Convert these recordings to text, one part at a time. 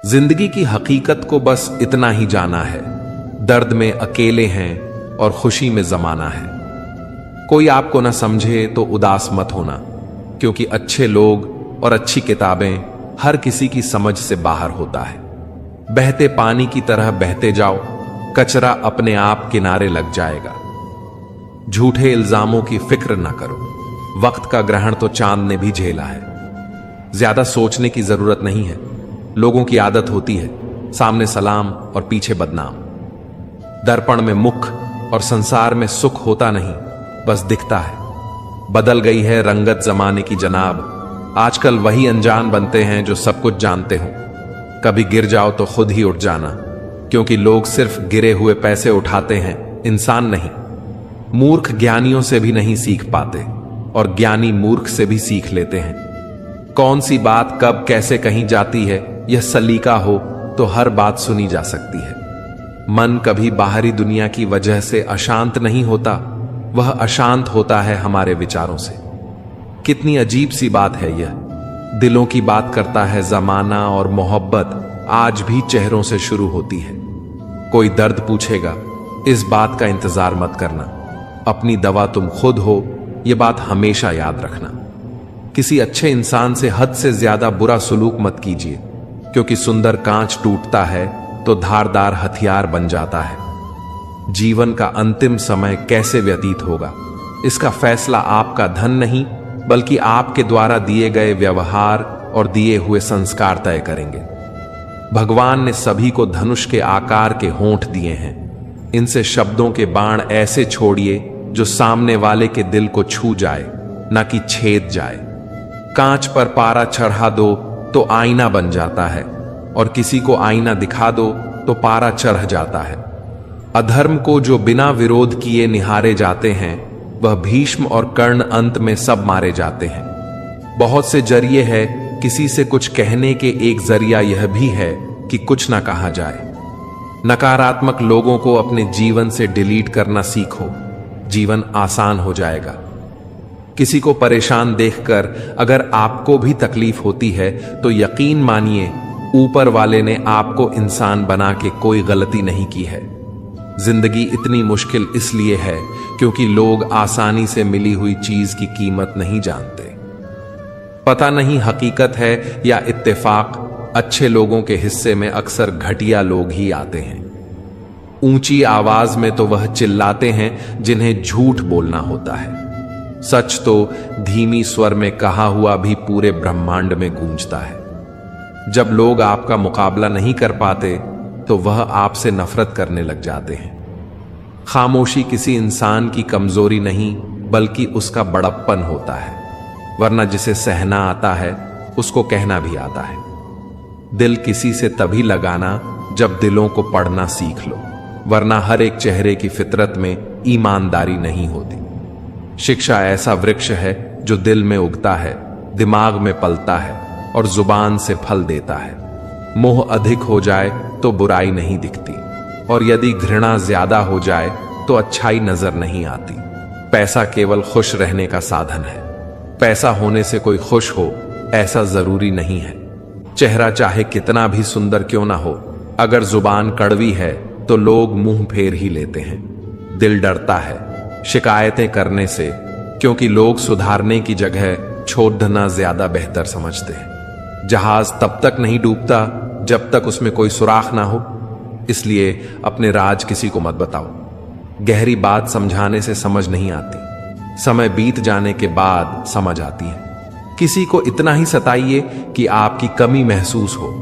जिंदगी की हकीकत को बस इतना ही जाना है, दर्द में अकेले हैं और खुशी में जमाना है। कोई आपको ना समझे तो उदास मत होना, क्योंकि अच्छे लोग और अच्छी किताबें हर किसी की समझ से बाहर होता है। बहते पानी की तरह बहते जाओ, कचरा अपने आप किनारे लग जाएगा। झूठे इल्जामों की फिक्र ना करो, वक्त का ग्रहण तो चांद ने भी झेला है। ज्यादा सोचने की जरूरत नहीं है, लोगों की आदत होती है सामने सलाम और पीछे बदनाम। दर्पण में मुख और संसार में सुख होता नहीं, बस दिखता है। बदल गई है रंगत जमाने की जनाब, आजकल वही अनजान बनते हैं जो सब कुछ जानते हो। कभी गिर जाओ तो खुद ही उठ जाना, क्योंकि लोग सिर्फ गिरे हुए पैसे उठाते हैं, इंसान नहीं। मूर्ख ज्ञानियों से भी नहीं सीख पाते और ज्ञानी मूर्ख से भी सीख लेते हैं। कौन सी बात कब कैसे कही जाती है, यह सलीका हो तो हर बात सुनी जा सकती है। मन कभी बाहरी दुनिया की वजह से अशांत नहीं होता, वह अशांत होता है हमारे विचारों से। कितनी अजीब सी बात है यह, दिलों की बात करता है जमाना और मोहब्बत आज भी चेहरों से शुरू होती है। कोई दर्द पूछेगा, इस बात का इंतजार मत करना, अपनी दवा तुम खुद हो, यह बात हमेशा याद रखना। किसी अच्छे इंसान से हद से ज्यादा बुरा सुलूक मत कीजिए, क्योंकि सुंदर कांच टूटता है तो धारदार हथियार बन जाता है। जीवन का अंतिम समय कैसे व्यतीत होगा, इसका फैसला आपका धन नहीं, बल्कि आपके द्वारा दिए गए व्यवहार और दिए हुए संस्कार तय करेंगे। भगवान ने सभी को धनुष के आकार के होंठ दिए हैं। इनसे शब्दों के बाण ऐसे छोड़िए जो सामने वाले के दिल को छू जाए, ना कि छेद जाए। कांच पर पारा चढ़ा दो तो आईना बन जाता है, और किसी को आईना दिखा दो तो पारा चढ़ जाता है। अधर्म को जो बिना विरोध किए निहारे जाते हैं, वह भीष्म और कर्ण अंत में सब मारे जाते हैं। बहुत से जरिए है किसी से कुछ कहने के, एक जरिया यह भी है कि कुछ ना कहा जाए। नकारात्मक लोगों को अपने जीवन से डिलीट करना सीखो, जीवन आसान हो जाएगा। किसी को परेशान देखकर अगर आपको भी तकलीफ होती है तो यकीन मानिए, ऊपर वाले ने आपको इंसान बना के कोई गलती नहीं की है। जिंदगी इतनी मुश्किल इसलिए है क्योंकि लोग आसानी से मिली हुई चीज की कीमत नहीं जानते। पता नहीं हकीकत है या इत्तेफाक, अच्छे लोगों के हिस्से में अक्सर घटिया लोग ही आते हैं। ऊंची आवाज में तो वह चिल्लाते हैं जिन्हें झूठ बोलना होता है। सच तो धीमी स्वर में कहा हुआ भी पूरे ब्रह्मांड में गूंजता है। जब लोग आपका मुकाबला नहीं कर पाते तो वह आपसे नफरत करने लग जाते हैं। खामोशी किसी इंसान की कमजोरी नहीं, बल्कि उसका बड़प्पन होता है, वरना जिसे सहना आता है उसको कहना भी आता है। दिल किसी से तभी लगाना जब दिलों को पढ़ना सीख लो, वरना हर एक चेहरे की फितरत में ईमानदारी नहीं होती। शिक्षा ऐसा वृक्ष है जो दिल में उगता है, दिमाग में पलता है और जुबान से फल देता है। मोह अधिक हो जाए तो बुराई नहीं दिखती, और यदि घृणा ज्यादा हो जाए तो अच्छाई नजर नहीं आती। पैसा केवल खुश रहने का साधन है। पैसा होने से कोई खुश हो ऐसा जरूरी नहीं है। चेहरा चाहे कितना भी सुंदर क्यों ना हो, अगर जुबान कड़वी है तो लोग मुंह फेर ही लेते हैं। दिल डरता है शिकायतें करने से, क्योंकि लोग सुधारने की जगह छोड़ना ज्यादा बेहतर समझते हैं। जहाज तब तक नहीं डूबता जब तक उसमें कोई सुराख ना हो, इसलिए अपने राज किसी को मत बताओ। गहरी बात समझाने से समझ नहीं आती, समय बीत जाने के बाद समझ आती है। किसी को इतना ही सताइए कि आपकी कमी महसूस हो,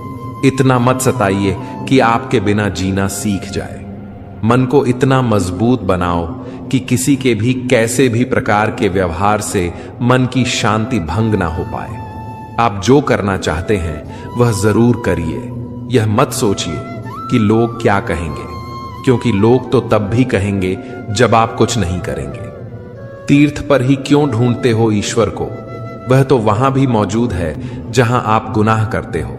इतना मत सताइए कि आपके बिना जीना सीख जाए। मन को इतना मजबूत बनाओ कि किसी के भी कैसे भी प्रकार के व्यवहार से मन की शांति भंग ना हो पाए। आप जो करना चाहते हैं वह जरूर करिए। यह मत सोचिए कि लोग क्या कहेंगे, क्योंकि लोग तो तब भी कहेंगे जब आप कुछ नहीं करेंगे। तीर्थ पर ही क्यों ढूंढते हो ईश्वर को, वह तो वहां भी मौजूद है जहां आप गुनाह करते हो।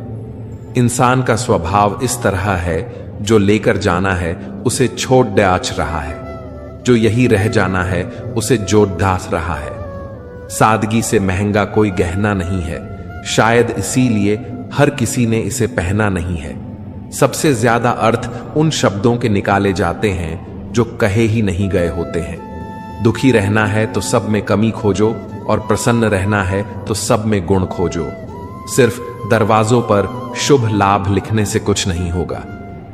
इंसान का स्वभाव इस तरह है, जो लेकर जाना है उसे छोड़ डाच रहा है, जो यही रह जाना है उसे जोड़ डास रहा है। सादगी से महंगा कोई गहना नहीं है, शायद इसीलिए हर किसी ने इसे पहना नहीं है। सबसे ज्यादा अर्थ उन शब्दों के निकाले जाते हैं जो कहे ही नहीं गए होते हैं। दुखी रहना है तो सब में कमी खोजो, और प्रसन्न रहना है तो सब में गुण खोजो। सिर्फ दरवाजों पर शुभ लाभ लिखने से कुछ नहीं होगा।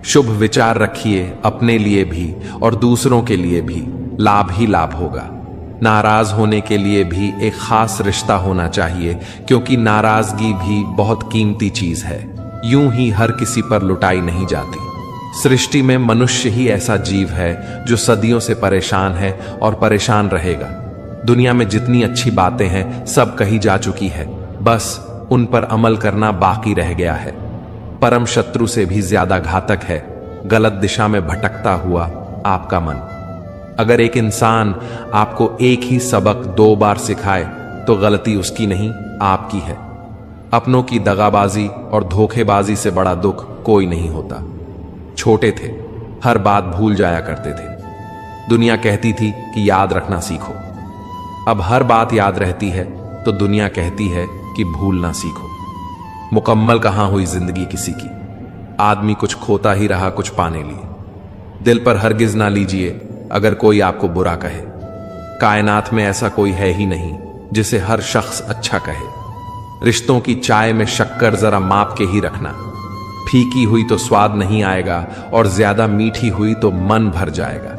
शुभ विचार रखिए, अपने लिए भी और दूसरों के लिए भी लाभ ही लाभ होगा। नाराज होने के लिए भी एक खास रिश्ता होना चाहिए, क्योंकि नाराजगी भी बहुत कीमती चीज है। यूं ही हर किसी पर लुटाई नहीं जाती। सृष्टि में मनुष्य ही ऐसा जीव है जो सदियों से परेशान है और परेशान रहेगा। दुनिया में जितनी अच्छी बातें हैं सब कही जा चुकी है, बस उन पर अमल करना बाकी रह गया है। परम शत्रु से भी ज्यादा घातक है गलत दिशा में भटकता हुआ आपका मन। अगर एक इंसान आपको एक ही सबक 2 बार सिखाए तो गलती उसकी नहीं, आपकी है। अपनों की दगाबाजी और धोखेबाजी से बड़ा दुख कोई नहीं होता। छोटे थे, हर बात भूल जाया करते थे। दुनिया कहती थी कि याद रखना सीखो। अब हर बात याद रहती है तो दुनिया कहती है कि भूलना सीखो। मुकम्मल कहां हुई जिंदगी किसी की। आदमी कुछ खोता ही रहा कुछ पाने लिए। दिल पर हरगिज ना लीजिए अगर कोई आपको बुरा कहे। कायनात में ऐसा कोई है ही नहीं जिसे हर शख्स अच्छा कहे। रिश्तों की चाय में शक्कर जरा माप के ही रखना। फीकी हुई तो स्वाद नहीं आएगा और ज्यादा मीठी हुई तो मन भर जाएगा।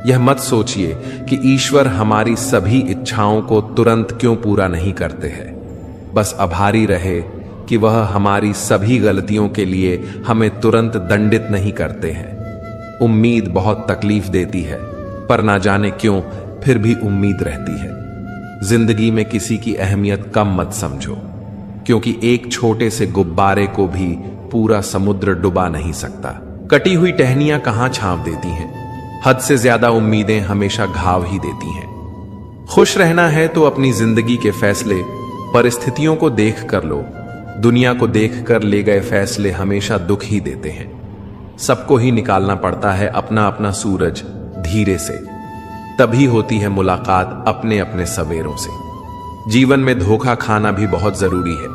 यह मत सोचिए कि ईश्वर हमारी सभी इच्छाओं को तुरंत क्यों पूरा नहीं करते हैं। बस आभारी रहे कि वह हमारी सभी गलतियों के लिए हमें तुरंत दंडित नहीं करते हैं। उम्मीद बहुत तकलीफ देती है, पर ना जाने क्यों फिर भी उम्मीद रहती है। जिंदगी में किसी की अहमियत कम मत समझो, क्योंकि एक छोटे से गुब्बारे को भी पूरा समुद्र डुबा नहीं सकता। कटी हुई टहनियां कहां छांव देती हैं। हद से ज्यादा उम्मीदें हमेशा घाव ही देती हैं। खुश रहना है तो अपनी जिंदगी के फैसले परिस्थितियों को देख कर लो। दुनिया को देख कर ले गए फैसले हमेशा दुख ही देते हैं। सबको ही निकालना पड़ता है अपना अपना सूरज धीरे से, तभी होती है मुलाकात अपने अपने सवेरों से। जीवन में धोखा खाना भी बहुत जरूरी है,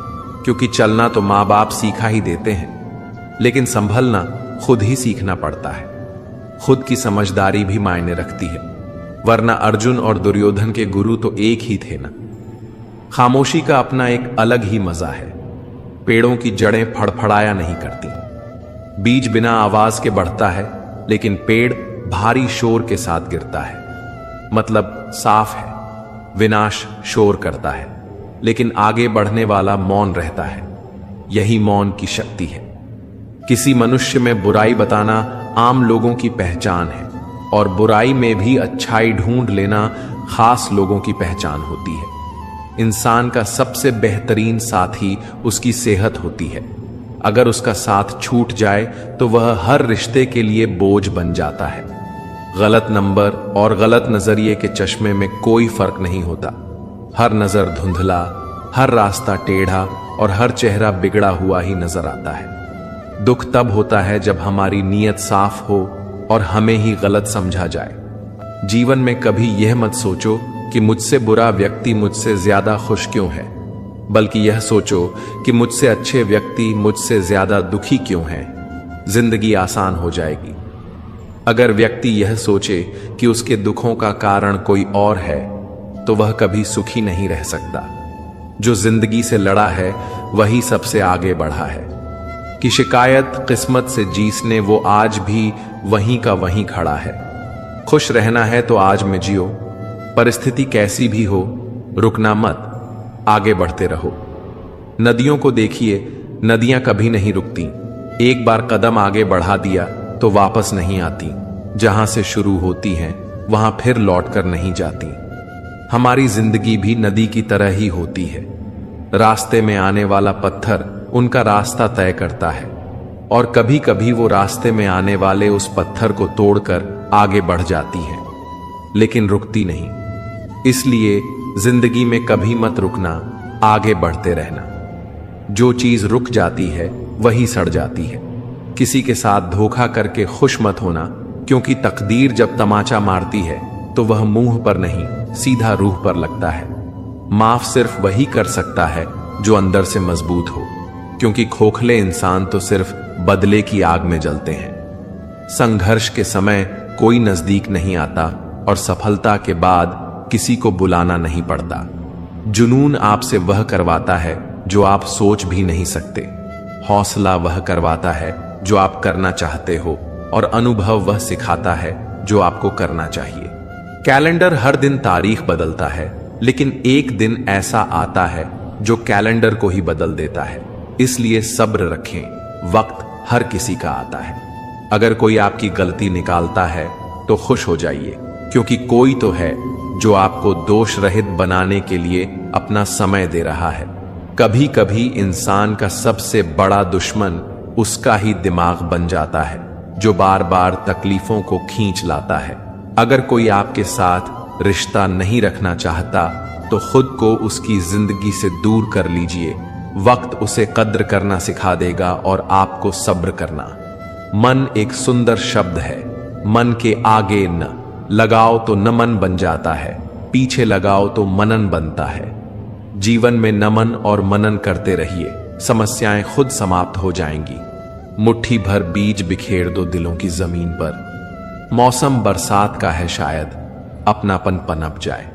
क्योंकि चलना तो माँ बाप सिखा ही देते हैं, लेकिन संभलना खुद ही सीखना पड़ता है। खुद की समझदारी भी मायने रखती है, वरना अर्जुन और दुर्योधन के गुरु तो एक ही थे ना। खामोशी का अपना एक अलग ही मजा है। पेड़ों की जड़ें फड़फड़ाया नहीं करती। बीज बिना आवाज के बढ़ता है, लेकिन पेड़ भारी शोर के साथ गिरता है। मतलब साफ है, विनाश शोर करता है, लेकिन आगे बढ़ने वाला मौन रहता है। यही मौन की शक्ति है। किसी मनुष्य में बुराई बताना आम लोगों की पहचान है, और बुराई में भी अच्छाई ढूंढ लेना खास लोगों की पहचान होती है। इंसान का सबसे बेहतरीन साथी उसकी सेहत होती है। अगर उसका साथ छूट जाए तो वह हर रिश्ते के लिए बोझ बन जाता है। गलत नंबर और गलत नजरिए के चश्मे में कोई फर्क नहीं होता। हर नजर धुंधला, हर रास्ता टेढ़ा और हर चेहरा बिगड़ा हुआ ही नजर आता है। दुख तब होता है जब हमारी नीयत साफ हो और हमें ही गलत समझा जाए। जीवन में कभी यह मत सोचो कि मुझसे बुरा व्यक्ति मुझसे ज्यादा खुश क्यों है, बल्कि यह सोचो कि मुझसे अच्छे व्यक्ति मुझसे ज्यादा दुखी क्यों हैं। जिंदगी आसान हो जाएगी। अगर व्यक्ति यह सोचे कि उसके दुखों का कारण कोई और है, तो वह कभी सुखी नहीं रह सकता। जो जिंदगी से लड़ा है वही सबसे आगे बढ़ा है। कि शिकायत किस्मत से जीसने वो आज भी वहीं का वहीं खड़ा है। खुश रहना है तो आज में जियो। परिस्थिति कैसी भी हो, रुकना मत, आगे बढ़ते रहो। नदियों को देखिए, नदियां कभी नहीं रुकती। एक बार कदम आगे बढ़ा दिया तो वापस नहीं आती। जहां से शुरू होती हैं वहां फिर लौट कर नहीं जाती। हमारी जिंदगी भी नदी की तरह ही होती है। रास्ते में आने वाला पत्थर उनका रास्ता तय करता है, और कभी कभी वो रास्ते में आने वाले उस पत्थर को तोड़कर आगे बढ़ जाती हैं, लेकिन रुकती नहीं। इसलिए जिंदगी में कभी मत रुकना, आगे बढ़ते रहना। जो चीज रुक जाती है वही सड़ जाती है। किसी के साथ धोखा करके खुश मत होना, क्योंकि तकदीर जब तमाचा मारती है तो वह मुंह पर नहीं सीधा रूह पर लगता है। माफ सिर्फ वही कर सकता है जो अंदर से मजबूत हो। क्योंकि खोखले इंसान तो सिर्फ बदले की आग में जलते हैं। संघर्ष के समय कोई नजदीक नहीं आता और सफलता के बाद किसी को बुलाना नहीं पड़ता। जुनून आपसे वह करवाता है जो आप सोच भी नहीं सकते, हौसला वह करवाता है जो आप करना चाहते हो, और अनुभव वह सिखाता है जो आपको करना चाहिए। कैलेंडर हर दिन तारीख बदलता है, लेकिन एक दिन ऐसा आता है जो कैलेंडर को ही बदल देता है। इसलिए सब्र रखें, वक्त हर किसी का आता है। अगर कोई आपकी गलती निकालता है तो खुश हो जाइए, क्योंकि कोई तो है जो आपको दोष रहित बनाने के लिए अपना समय दे रहा है। कभी कभी इंसान का सबसे बड़ा दुश्मन उसका ही दिमाग बन जाता है, जो बार बार तकलीफों को खींच लाता है। अगर कोई आपके साथ रिश्ता नहीं रखना चाहता तो खुद को उसकी जिंदगी से दूर कर लीजिए। वक्त उसे कद्र करना सिखा देगा और आपको सब्र करना। मन एक सुंदर शब्द है। मन के आगे न लगाओ तो नमन बन जाता है, पीछे लगाओ तो मनन बनता है। जीवन में नमन और मनन करते रहिए, समस्याएं खुद समाप्त हो जाएंगी। मुट्ठी भर बीज बिखेर दो दिलों की जमीन पर। मौसम बरसात का है, शायद अपनापन पनप जाए।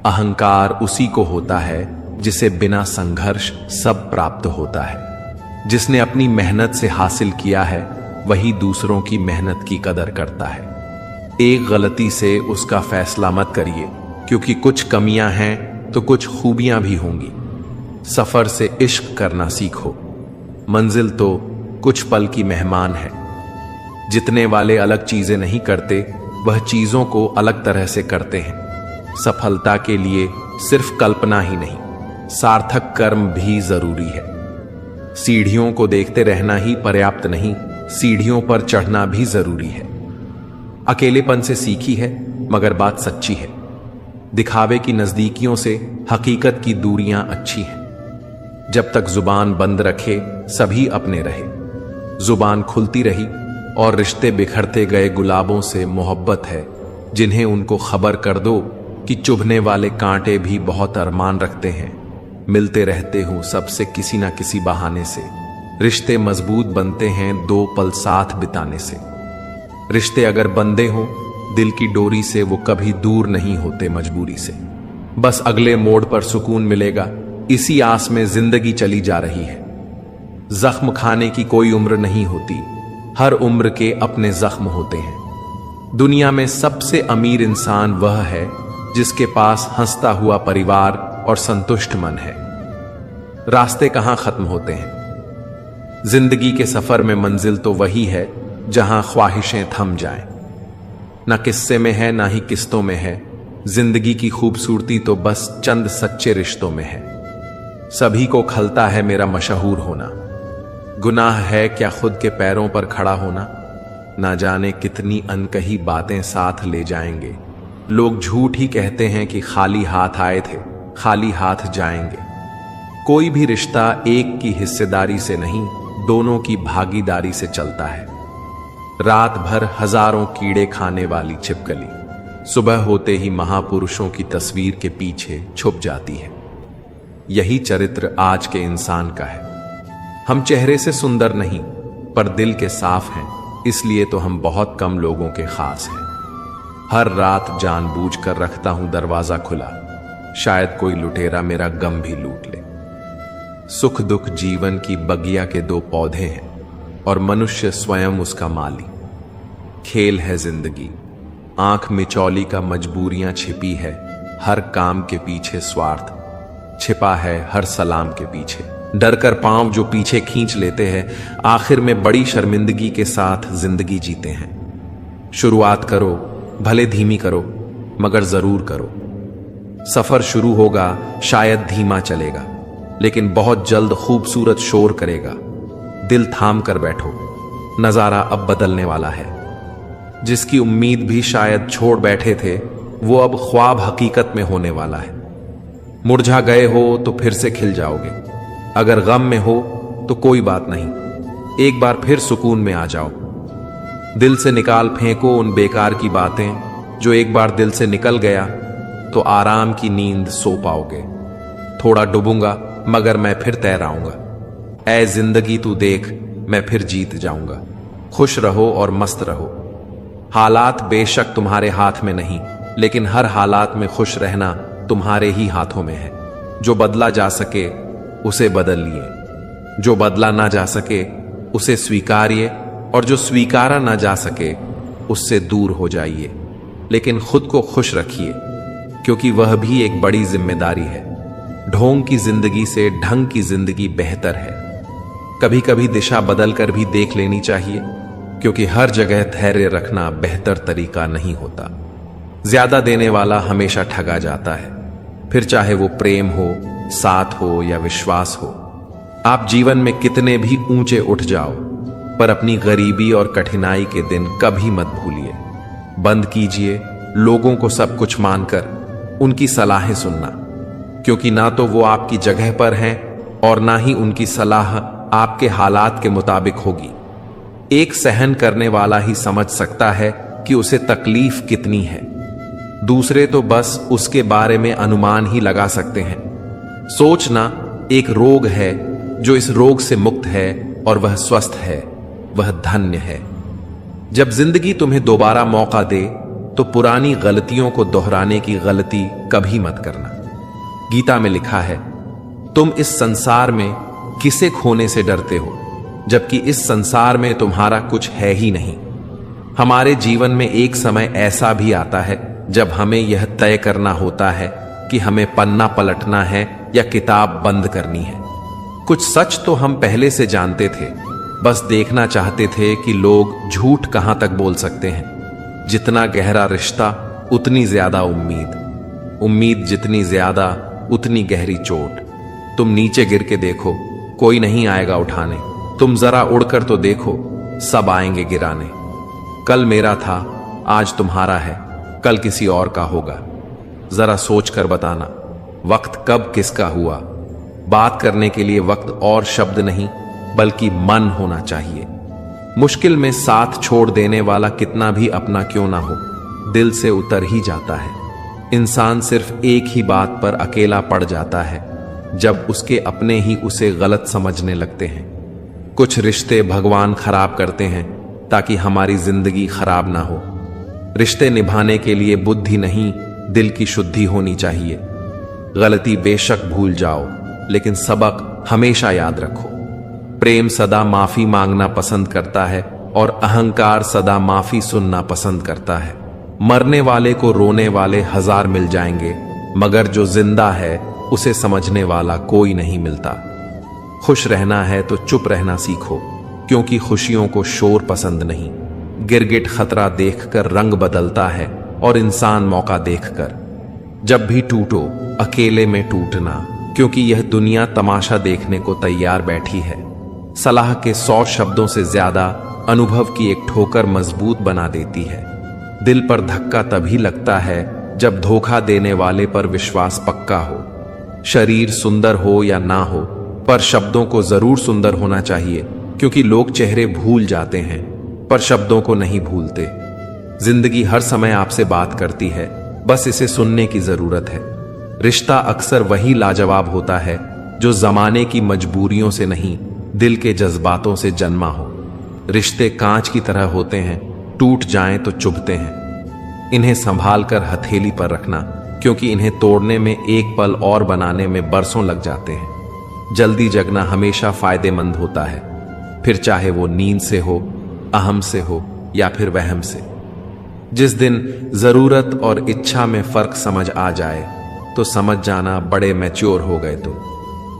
अहंकार उसी को होता है जिसे बिना संघर्ष सब प्राप्त होता है। जिसने अपनी मेहनत से हासिल किया है वही दूसरों की मेहनत की कदर करता है। एक गलती से उसका फैसला मत करिए, क्योंकि कुछ कमियां हैं तो कुछ खूबियां भी होंगी। सफर से इश्क करना सीखो, मंजिल तो कुछ पल की मेहमान है। जितने वाले अलग चीजें नहीं करते, वह चीजों को अलग तरह से करते हैं। सफलता के लिए सिर्फ कल्पना ही नहीं, सार्थक कर्म भी जरूरी है। सीढ़ियों को देखते रहना ही पर्याप्त नहीं, सीढ़ियों पर चढ़ना भी जरूरी है। अकेलेपन से सीखी है, मगर बात सच्ची है। दिखावे की नजदीकियों से हकीकत की दूरियां अच्छी हैं। जब तक जुबान बंद रखे सभी अपने रहे। जुबान खुलती रही और रिश्ते बिखरते गए गुलाबों से मोहब्बत है, जिन्हें उनको खबर कर दो कि चुभने वाले कांटे भी बहुत अरमान रखते हैं। मिलते रहते हूं सबसे किसी ना किसी बहाने से। रिश्ते मजबूत बनते हैं दो पल साथ बिताने से। रिश्ते अगर बंधे हों दिल की डोरी से, वो कभी दूर नहीं होते मजबूरी से। बस अगले मोड़ पर सुकून मिलेगा, इसी आस में जिंदगी चली जा रही है। जख्म खाने की कोई उम्र नहीं होती, हर उम्र के अपने जख्म होते हैं। दुनिया में सबसे अमीर इंसान वह है जिसके पास हंसता हुआ परिवार और संतुष्ट मन है। रास्ते कहां खत्म होते हैं। जिंदगी के सफर में मंजिल तो वही है जहां ख्वाहिशें थम जाएं। ना किस्से में है ना ही किस्तों में है। जिंदगी की खूबसूरती तो बस चंद सच्चे रिश्तों में है। सभी को खलता है मेरा मशहूर होना। गुनाह है क्या खुद के पैरों पर खड़ा होना। ना जाने कितनी अनकही बातें साथ ले जाएंगे। लोग झूठ ही कहते हैं कि खाली हाथ आए थे, खाली हाथ जाएंगे। कोई भी रिश्ता एक की हिस्सेदारी से नहीं, दोनों की भागीदारी से चलता है। रात भर हजारों कीड़े खाने वाली छिपकली सुबह होते ही महापुरुषों की तस्वीर के पीछे छुप जाती है। यही चरित्र आज के इंसान का है। हम चेहरे से सुंदर नहीं, पर दिल के साफ हैं, इसलिए तो हम बहुत कम लोगों के खास हैं। हर रात जानबूझकर रखता हूं दरवाजा खुला, शायद कोई लुटेरा मेरा गम भी लूट ले। सुख दुख जीवन की बगिया के दो पौधे हैं और मनुष्य स्वयं उसका माली। खेल है जिंदगी, आंख मिचौली का मजबूरियां छिपी है। हर काम के पीछे स्वार्थ छिपा है, हर सलाम के पीछे। डर कर पांव जो पीछे खींच लेते हैं, आखिर में बड़ी शर्मिंदगी के साथ जिंदगी जीते हैं। शुरुआत करो, भले धीमी करो, मगर जरूर करो। सफर शुरू होगा, शायद धीमा चलेगा, लेकिन बहुत जल्द खूबसूरत शोर करेगा। दिल थाम कर बैठो, नजारा अब बदलने वाला है। जिसकी उम्मीद भी शायद छोड़ बैठे थे, वो अब ख्वाब हकीकत में होने वाला है। मुरझा गए हो तो फिर से खिल जाओगे। अगर गम में हो तो कोई बात नहीं, एक बार फिर सुकून में आ जाओ। दिल से निकाल फेंको उन बेकार की बातें, जो एक बार दिल से निकल गया तो आराम की नींद सो पाओगे। थोड़ा डूबूंगा मगर मैं फिर तैर आऊंगा। ऐ जिंदगी तू देख, मैं फिर जीत जाऊंगा। खुश रहो और मस्त रहो। हालात बेशक तुम्हारे हाथ में नहीं, लेकिन हर हालात में खुश रहना तुम्हारे ही हाथों में है। जो बदला जा सके उसे बदल लिए, जो बदला ना जा सके उसे स्वीकारिए, और जो स्वीकारा ना जा सके उससे दूर हो जाइए। लेकिन खुद को खुश रखिए, क्योंकि वह भी एक बड़ी जिम्मेदारी है। ढोंग की जिंदगी से ढंग की जिंदगी बेहतर है। कभी कभी दिशा बदल कर भी देख लेनी चाहिए, क्योंकि हर जगह धैर्य रखना बेहतर तरीका नहीं होता। ज्यादा देने वाला हमेशा ठगा जाता है, फिर चाहे वो प्रेम हो, साथ हो या विश्वास हो। आप जीवन में कितने भी ऊंचे उठ जाओ, पर अपनी गरीबी और कठिनाई के दिन कभी मत भूलिए। बंद कीजिए लोगों को सब कुछ मानकर उनकी सलाहें सुनना, क्योंकि ना तो वो आपकी जगह पर हैं और ना ही उनकी सलाह आपके हालात के मुताबिक होगी। एक सहन करने वाला ही समझ सकता है कि उसे तकलीफ कितनी है। दूसरे तो बस उसके बारे में अनुमान ही लगा सकते हैं। सोचना एक रोग है, जो इस रोग से मुक्त है और वह स्वस्थ है, वह धन्य है। जब जिंदगी तुम्हें दोबारा मौका दे तो पुरानी गलतियों को दोहराने की गलती कभी मत करना। गीता में लिखा है, तुम इस संसार में किसे खोने से डरते हो, जबकि इस संसार में तुम्हारा कुछ है ही नहीं। हमारे जीवन में एक समय ऐसा भी आता है जब हमें यह तय करना होता है कि हमें पन्ना पलटना है या किताब बंद करनी है। कुछ सच तो हम पहले से जानते थे, बस देखना चाहते थे कि लोग झूठ कहां तक बोल सकते हैं। जितना गहरा रिश्ता उतनी ज्यादा उम्मीद, उम्मीद जितनी ज्यादा उतनी गहरी चोट। तुम नीचे गिर के देखो, कोई नहीं आएगा उठाने। तुम जरा उड़कर तो देखो, सब आएंगे गिराने। कल मेरा था, आज तुम्हारा है, कल किसी और का होगा। जरा सोच कर बताना, वक्त कब किसका हुआ। बात करने के लिए वक्त और शब्द नहीं, बल्कि मन होना चाहिए। मुश्किल में साथ छोड़ देने वाला कितना भी अपना क्यों ना हो, दिल से उतर ही जाता है। इंसान सिर्फ एक ही बात पर अकेला पड़ जाता है, जब उसके अपने ही उसे गलत समझने लगते हैं। कुछ रिश्ते भगवान खराब करते हैं ताकि हमारी जिंदगी खराब ना हो। रिश्ते निभाने के लिए बुद्धि नहीं, दिल की शुद्धि होनी चाहिए। गलती बेशक भूल जाओ, लेकिन सबक हमेशा याद रखो। प्रेम सदा माफी मांगना पसंद करता है और अहंकार सदा माफी सुनना पसंद करता है। मरने वाले को रोने वाले 1000 मिल जाएंगे, मगर जो जिंदा है उसे समझने वाला कोई नहीं मिलता। खुश रहना है तो चुप रहना सीखो, क्योंकि खुशियों को शोर पसंद नहीं। गिरगिट खतरा देखकर रंग बदलता है और इंसान मौका देखकर। जब भी टूटो, अकेले में टूटना, क्योंकि यह दुनिया तमाशा देखने को तैयार बैठी है। सलाह के 100 शब्दों से ज्यादा अनुभव की एक ठोकर मजबूत बना देती है। दिल पर धक्का तभी लगता है जब धोखा देने वाले पर विश्वास पक्का हो। शरीर सुंदर हो या ना हो, पर शब्दों को जरूर सुंदर होना चाहिए, क्योंकि लोग चेहरे भूल जाते हैं पर शब्दों को नहीं भूलते। जिंदगी हर समय आपसे बात करती है, बस इसे सुनने की जरूरत है। रिश्ता अक्सर वही लाजवाब होता है जो जमाने की मजबूरियों से नहीं, दिल के जज्बातों से जन्मा हो। रिश्ते कांच की तरह होते हैं, टूट जाएं तो चुभते हैं। इन्हें संभाल कर हथेली पर रखना, क्योंकि इन्हें तोड़ने में एक पल और बनाने में बरसों लग जाते हैं। जल्दी जगना हमेशा फायदेमंद होता है, फिर चाहे वो नींद से हो, अहम से हो या फिर वहम से। जिस दिन जरूरत और इच्छा में फर्क समझ आ जाए तो समझ जाना बड़े मैच्योर हो गए। तो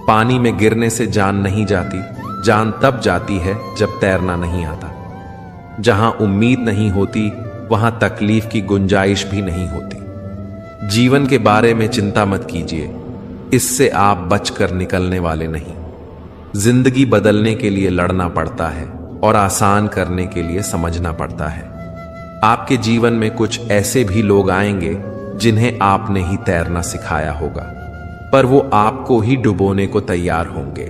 पानी में गिरने से जान नहीं जाती, जान तब जाती है जब तैरना नहीं आता। जहां उम्मीद नहीं होती वहां तकलीफ की गुंजाइश भी नहीं होती। जीवन के बारे में चिंता मत कीजिए, इससे आप बचकर निकलने वाले नहीं। जिंदगी बदलने के लिए लड़ना पड़ता है और आसान करने के लिए समझना पड़ता है। आपके जीवन में कुछ ऐसे भी लोग आएंगे जिन्हें आपने ही तैरना सिखाया होगा, पर वो आपको ही डुबोने को तैयार होंगे।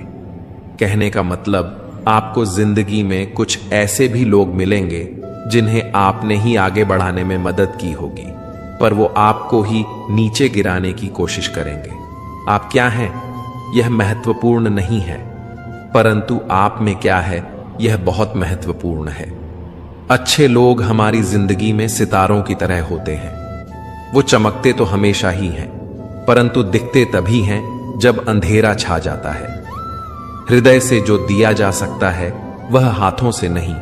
कहने का मतलब, आपको जिंदगी में कुछ ऐसे भी लोग मिलेंगे जिन्हें आपने ही आगे बढ़ाने में मदद की होगी, पर वो आपको ही नीचे गिराने की कोशिश करेंगे। आप क्या हैं, यह महत्वपूर्ण नहीं है। परंतु आप में क्या है यह बहुत महत्वपूर्ण है। अच्छे लोग हमारी जिंदगी में सितारों की तरह होते हैं। वो चमकते तो हमेशा ही हैं, परंतु दिखते तभी हैं जब अंधेरा छा जाता है। हृदय से जो दिया जा सकता है वह हाथों से नहीं,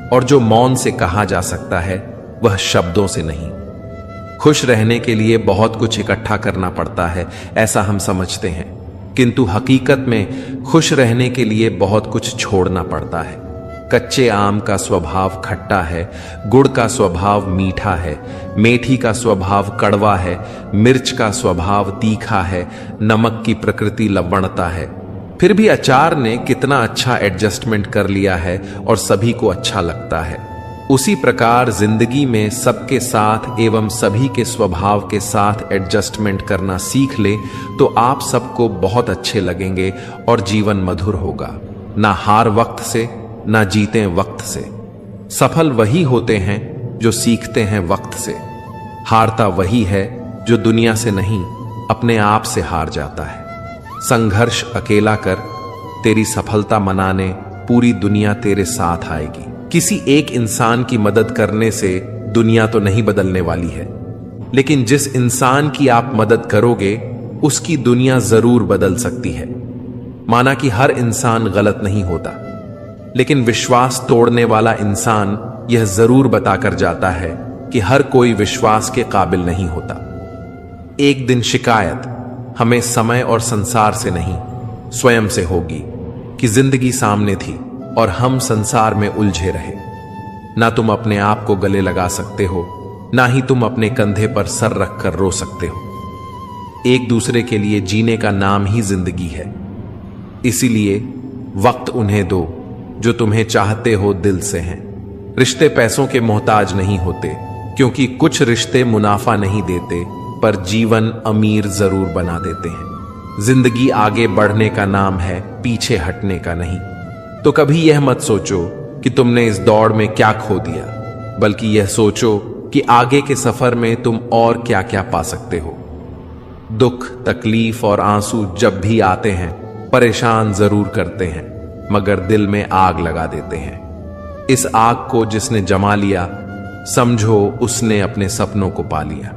और जो मौन से कहा जा सकता है वह शब्दों से नहीं। खुश रहने के लिए बहुत कुछ इकट्ठा करना पड़ता है, ऐसा हम समझते हैं, किंतु हकीकत में खुश रहने के लिए बहुत कुछ छोड़ना पड़ता है। कच्चे आम का स्वभाव खट्टा है, गुड़ का स्वभाव मीठा है, मेथी का स्वभाव कड़वा है, मिर्च का स्वभाव तीखा है, नमक की प्रकृति लवणता है। फिर भी अचार ने कितना अच्छा एडजस्टमेंट कर लिया है और सभी को अच्छा लगता है। उसी प्रकार जिंदगी में सबके साथ एवं सभी के स्वभाव के साथ एडजस्टमेंट करना सीख ले तो आप सबको बहुत अच्छे लगेंगे और जीवन मधुर होगा। ना हार वक्त से, ना जीते वक्त से। सफल वही होते हैं जो सीखते हैं वक्त से। हारता वही है जो दुनिया से नहीं, अपने आप से हार जाता है। संघर्ष अकेला कर, तेरी सफलता मनाने पूरी दुनिया तेरे साथ आएगी। किसी एक इंसान की मदद करने से दुनिया तो नहीं बदलने वाली है, लेकिन जिस इंसान की आप मदद करोगे उसकी दुनिया जरूर बदल सकती है। माना कि हर इंसान गलत नहीं होता, लेकिन विश्वास तोड़ने वाला इंसान यह जरूर बताकर जाता है कि हर कोई विश्वास के काबिल नहीं होता। एक दिन शिकायत हमें समय और संसार से नहीं, स्वयं से होगी कि जिंदगी सामने थी और हम संसार में उलझे रहे। ना तुम अपने आप को गले लगा सकते हो, ना ही तुम अपने कंधे पर सर रखकर रो सकते हो। एक दूसरे के लिए जीने का नाम ही जिंदगी है। इसीलिए वक्त उन्हें दो जो तुम्हें चाहते हो दिल से हैं। रिश्ते पैसों के मोहताज नहीं होते, क्योंकि कुछ रिश्ते मुनाफा नहीं देते पर जीवन अमीर जरूर बना देते हैं। जिंदगी आगे बढ़ने का नाम है, पीछे हटने का नहीं। तो कभी यह मत सोचो कि तुमने इस दौड़ में क्या खो दिया, बल्कि यह सोचो कि आगे के सफर में तुम और क्या क्या पा सकते हो। दुख, तकलीफ और आंसू जब भी आते हैं परेशान जरूर करते हैं, मगर दिल में आग लगा देते हैं। इस आग को जिसने जमा लिया, समझो उसने अपने सपनों को पा लिया।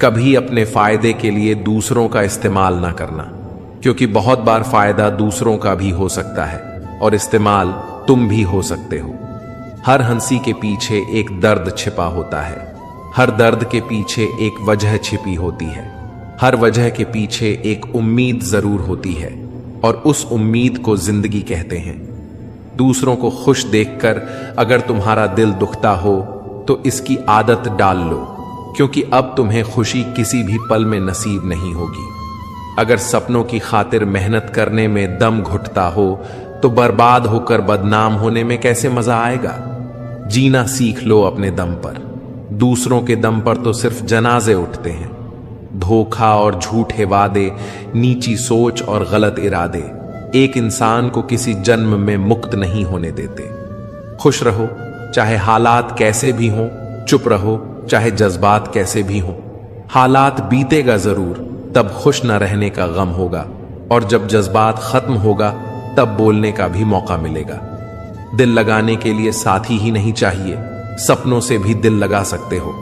कभी अपने फायदे के लिए दूसरों का इस्तेमाल ना करना, क्योंकि बहुत बार फायदा दूसरों का भी हो सकता है और इस्तेमाल तुम भी हो सकते हो। हर हंसी के पीछे एक दर्द छिपा होता है। हर दर्द के पीछे एक वजह छिपी होती है। हर वजह के पीछे एक उम्मीद जरूर होती है, और उस उम्मीद को जिंदगी कहते हैं। दूसरों को खुश देखकर अगर तुम्हारा दिल दुखता हो तो इसकी आदत डाल लो, क्योंकि अब तुम्हें खुशी किसी भी पल में नसीब नहीं होगी। अगर सपनों की खातिर मेहनत करने में दम घुटता हो तो बर्बाद होकर बदनाम होने में कैसे मजा आएगा। जीना सीख लो अपने दम पर। दूसरों के दम पर तो सिर्फ जनाजे उठते हैं। धोखा और झूठे वादे, नीची सोच और गलत इरादे एक इंसान को किसी जन्म में मुक्त नहीं होने देते। खुश रहो चाहे हालात कैसे भी हों, चुप रहो चाहे जज्बात कैसे भी हों। हालात बीतेगा जरूर, तब खुश न रहने का गम होगा, और जब जज्बात खत्म होगा तब बोलने का भी मौका मिलेगा। दिल लगाने के लिए साथी ही नहीं चाहिए, सपनों से भी दिल लगा सकते हो।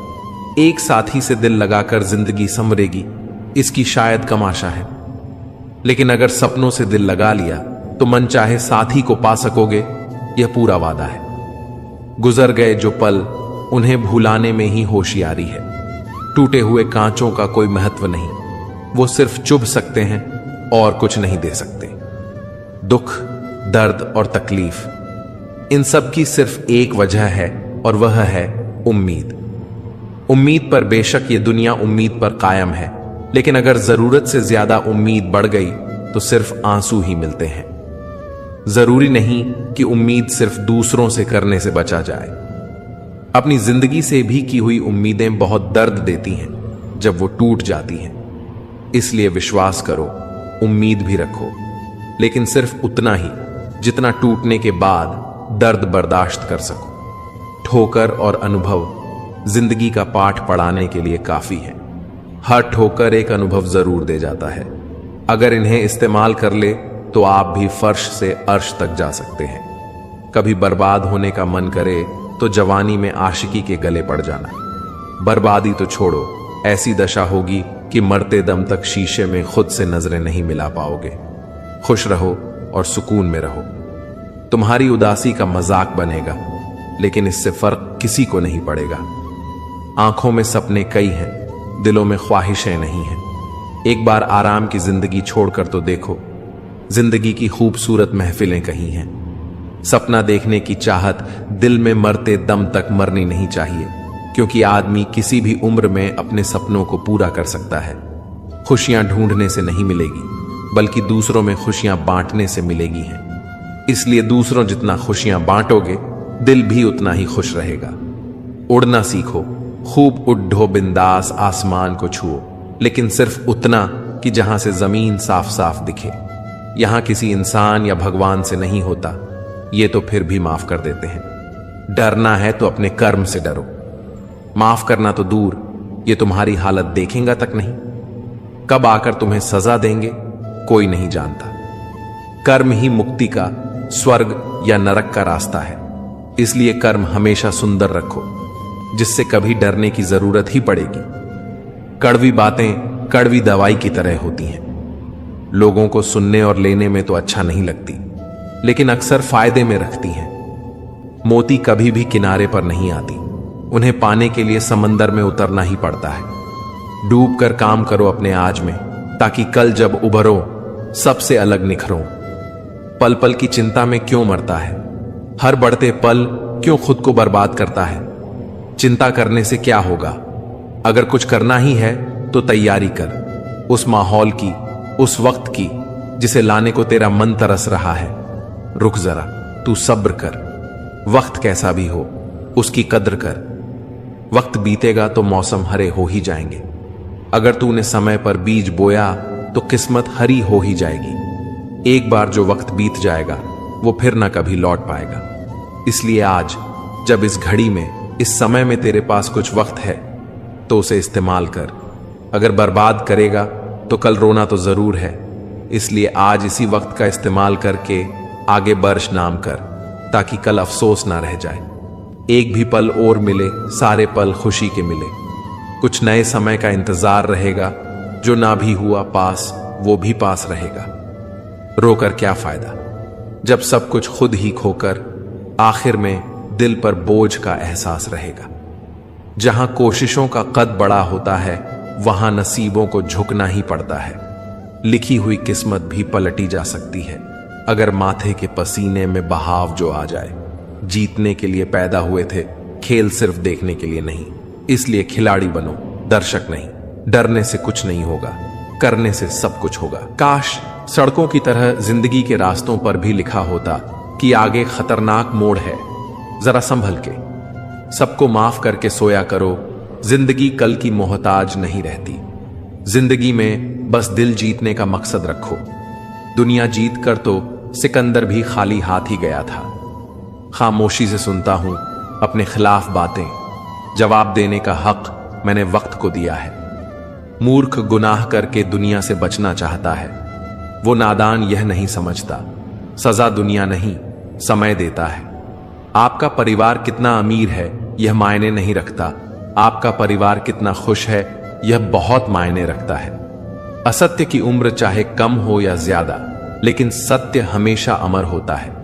एक साथी से दिल लगाकर जिंदगी संवरेगी, इसकी शायद कम आशा है, लेकिन अगर सपनों से दिल लगा लिया तो मन चाहे साथी को पा सकोगे, यह पूरा वादा है। गुजर गए जो पल, उन्हें भुलाने में ही होशियारी है। टूटे हुए कांचों का कोई महत्व नहीं, वो सिर्फ चुभ सकते हैं और कुछ नहीं दे सकते। दुख, दर्द और तकलीफ, इन सब की सिर्फ एक वजह है, और वह है उम्मीद। उम्मीद पर बेशक ये दुनिया उम्मीद पर कायम है, लेकिन अगर जरूरत से ज्यादा उम्मीद बढ़ गई तो सिर्फ आंसू ही मिलते हैं। जरूरी नहीं कि उम्मीद सिर्फ दूसरों से करने से बचा जाए। अपनी जिंदगी से भी की हुई उम्मीदें बहुत दर्द देती हैं जब वो टूट जाती हैं। इसलिए विश्वास करो, उम्मीद भी रखो, लेकिन सिर्फ उतना ही जितना टूटने के बाद दर्द बर्दाश्त कर सको। ठोकर और अनुभव जिंदगी का पाठ पढ़ाने के लिए काफी है। हर ठोकर एक अनुभव जरूर दे जाता है। अगर इन्हें इस्तेमाल कर ले तो आप भी फर्श से अर्श तक जा सकते हैं। कभी बर्बाद होने का मन करे तो जवानी में आशिकी के गले पड़ जाना। बर्बादी तो छोड़ो, ऐसी दशा होगी कि मरते दम तक शीशे में खुद से नजरें नहीं मिला पाओगे। खुश रहो और सुकून में रहो। तुम्हारी उदासी का मजाक बनेगा, लेकिन इससे फर्क किसी को नहीं पड़ेगा। आंखों में सपने कई हैं, दिलों में ख्वाहिशें नहीं हैं। एक बार आराम की जिंदगी छोड़कर तो देखो, जिंदगी की खूबसूरत महफिलें कहीं हैं। सपना देखने की चाहत दिल में मरते दम तक मरनी नहीं चाहिए, क्योंकि आदमी किसी भी उम्र में अपने सपनों को पूरा कर सकता है। खुशियां ढूंढने से नहीं मिलेगी, बल्कि दूसरों में खुशियां बांटने से मिलेगी हैं। इसलिए दूसरों जितना खुशियां बांटोगे, दिल भी उतना ही खुश रहेगा। उड़ना सीखो, खूब उड्ढो, बिंदास आसमान को छुओ, लेकिन सिर्फ उतना कि जहां से जमीन साफ साफ दिखे। यहां किसी इंसान या भगवान से नहीं होता, ये तो फिर भी माफ कर देते हैं। डरना है तो अपने कर्म से डरो। माफ करना तो दूर, ये तुम्हारी हालत देखेंगा तक नहीं। कब आकर तुम्हें सजा देंगे कोई नहीं जानता। कर्म ही मुक्ति का, स्वर्ग या नरक का रास्ता है। इसलिए कर्म हमेशा सुंदर रखो, जिससे कभी डरने की जरूरत ही पड़ेगी। कड़वी बातें कड़वी दवाई की तरह होती हैं। लोगों को सुनने और लेने में तो अच्छा नहीं लगती, लेकिन अक्सर फायदे में रखती हैं। मोती कभी भी किनारे पर नहीं आती, उन्हें पाने के लिए समंदर में उतरना ही पड़ता है। डूब कर काम करो अपने आज में, ताकि कल जब उभरो सबसे अलग निखरो। पल पल की चिंता में क्यों मरता है? हर बढ़ते पल क्यों खुद को बर्बाद करता है? चिंता करने से क्या होगा? अगर कुछ करना ही है तो तैयारी कर, उस माहौल की, उस वक्त की जिसे लाने को तेरा मन तरस रहा है। रुक जरा, तू सब्र कर। वक्त कैसा भी हो, उसकी कद्र कर। वक्त बीतेगा तो मौसम हरे हो ही जाएंगे। अगर तूने समय पर बीज बोया तो किस्मत हरी हो ही जाएगी। एक बार जो वक्त बीत जाएगा वो फिर ना कभी लौट पाएगा। इसलिए आज, जब इस घड़ी में, इस समय में तेरे पास कुछ वक्त है, तो उसे इस्तेमाल कर। अगर बर्बाद करेगा तो कल रोना तो जरूर है। इसलिए आज इसी वक्त का इस्तेमाल करके आगे बर्श नाम कर, ताकि कल अफसोस ना रह जाए। एक भी पल और मिले, सारे पल खुशी के मिले। कुछ नए समय का इंतजार रहेगा, जो ना भी हुआ पास वो भी पास रहेगा। रोकर क्या फायदा, जब सब कुछ खुद ही खोकर आखिर में दिल पर बोझ का एहसास रहेगा। जहां कोशिशों का कद बड़ा होता है, वहां नसीबों को झुकना ही पड़ता है। लिखी हुई किस्मत भी पलटी जा सकती है, अगर माथे के पसीने में बहाव जो आ जाए। जीतने के लिए पैदा हुए थे, खेल सिर्फ देखने के लिए नहीं। इसलिए खिलाड़ी बनो, दर्शक नहीं। डरने से कुछ नहीं होगा, करने से सब कुछ होगा। काश सड़कों की तरह जिंदगी के रास्तों पर भी लिखा होता कि आगे खतरनाक मोड़ है, जरा संभल के। सबको माफ करके सोया करो, जिंदगी कल की मोहताज नहीं रहती। जिंदगी में बस दिल जीतने का मकसद रखो। दुनिया जीत कर तो सिकंदर भी खाली हाथ ही गया था। खामोशी से सुनता हूं अपने खिलाफ बातें, जवाब देने का हक मैंने वक्त को दिया है। मूर्ख गुनाह करके दुनिया से बचना चाहता है, वो नादान यह नहीं समझता सजा दुनिया नहीं समय देता है। आपका परिवार कितना अमीर है यह मायने नहीं रखता, आपका परिवार कितना खुश है यह बहुत मायने रखता है। असत्य की उम्र चाहे कम हो या ज्यादा, लेकिन सत्य हमेशा अमर होता है।